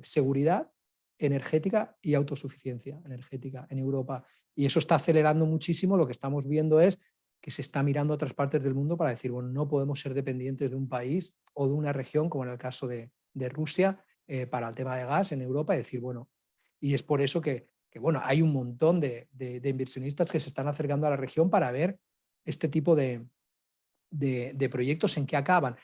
seguridad energética y autosuficiencia energética en Europa. Y eso está acelerando muchísimo. Lo que estamos viendo es que se está mirando a otras partes del mundo para decir, no podemos ser dependientes de un país o de una región, como en el caso de Rusia, para el tema de gas en Europa, y decir, y es por eso que hay un montón de inversionistas que se están acercando a la región para ver este tipo de proyectos en qué acaban.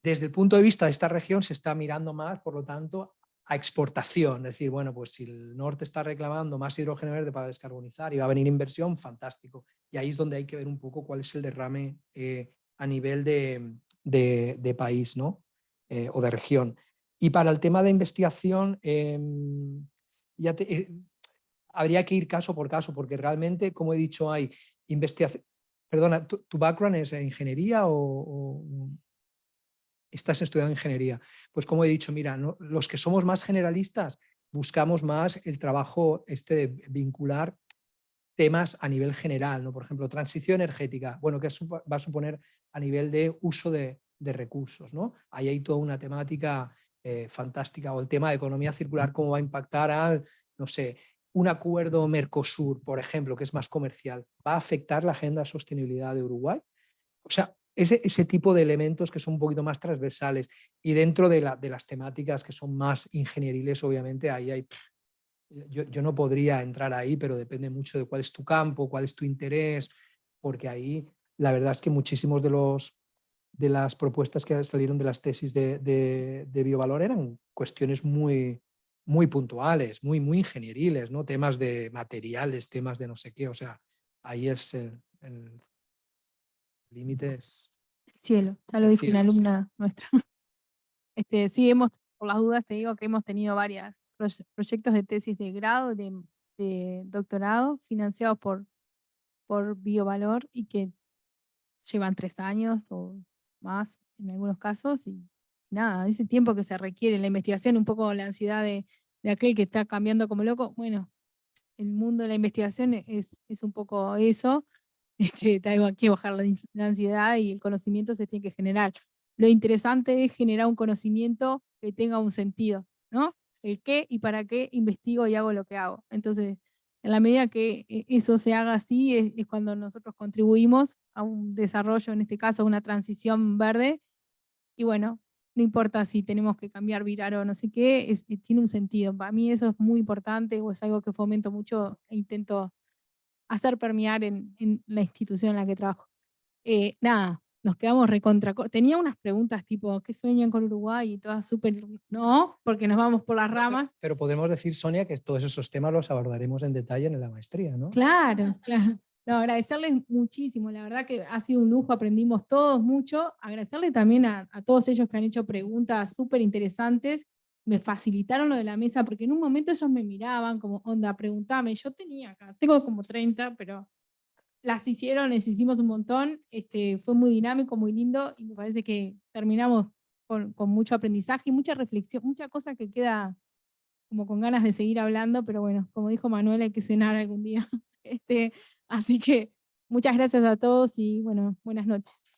Desde el punto de vista de esta región se está mirando más, por lo tanto, a exportación. Es decir, pues si el norte está reclamando más hidrógeno verde para descarbonizar y va a venir inversión, fantástico. Y ahí es donde hay que ver un poco cuál es el derrame a nivel de país, ¿no? O de región. Y para el tema de investigación, habría que ir caso por caso, porque realmente, como he dicho, hay investigación. Perdona, ¿tu background es ingeniería o estás estudiando ingeniería? Pues como he dicho, mira, los que somos más generalistas buscamos más el trabajo de vincular temas a nivel general, ¿no? Por ejemplo, transición energética, ¿qué va a suponer a nivel de uso de recursos, ¿no? Ahí hay toda una temática fantástica, o el tema de economía circular, cómo va a impactar un acuerdo Mercosur, por ejemplo, que es más comercial, ¿va a afectar la agenda de sostenibilidad de Uruguay? O sea, ese tipo de elementos que son un poquito más transversales, y dentro de las temáticas que son más ingenieriles, obviamente, ahí hay... Yo no podría entrar ahí, pero depende mucho de cuál es tu campo, cuál es tu interés, porque ahí la verdad es que muchísimos de las propuestas que salieron de las tesis de biovalor eran cuestiones muy puntuales, muy ingenieriles, ¿no? Temas de materiales, temas de no sé qué, o sea, ahí es el límite. Es Cielo, ya lo el dijo una cielo, sí. alumna nuestra. Sí, por las dudas te digo que hemos tenido varios proyectos de tesis de grado, de doctorado, financiados por Biovalor, y que llevan 3 años o más en algunos casos, y nada, ese tiempo que se requiere, la investigación, un poco la ansiedad de aquel que está cambiando como loco. El mundo de la investigación es un poco eso. Hay que bajar la ansiedad, y el conocimiento se tiene que generar. Lo interesante es generar un conocimiento que tenga un sentido, ¿no? El qué y para qué investigo y hago lo que hago. Entonces, en la medida que eso se haga así, es cuando nosotros contribuimos a un desarrollo, en este caso, a una transición verde. Y no importa si tenemos que cambiar, virar o no sé qué, tiene un sentido. Para mí eso es muy importante, o es algo que fomento mucho e intento hacer permear en la institución en la que trabajo. Nada, nos quedamos recontra. Tenía unas preguntas tipo, ¿qué sueñan con Uruguay? Y todas súper, no, porque nos vamos por las ramas. Pero podemos decir, Sonia, que todos esos temas los abordaremos en detalle en la maestría, ¿no? Claro, claro. No, agradecerles muchísimo, la verdad que ha sido un lujo, aprendimos todos mucho. Agradecerle también a todos ellos que han hecho preguntas súper interesantes, me facilitaron lo de la mesa, porque en un momento ellos me miraban como, onda, preguntame, yo tenía acá, tengo como 30, pero las hicieron, les hicimos un montón, fue muy dinámico, muy lindo, y me parece que terminamos con mucho aprendizaje y mucha reflexión, mucha cosa que queda como con ganas de seguir hablando, pero bueno, como dijo Manuel, hay que cenar algún día. Así que muchas gracias a todos y bueno, buenas noches.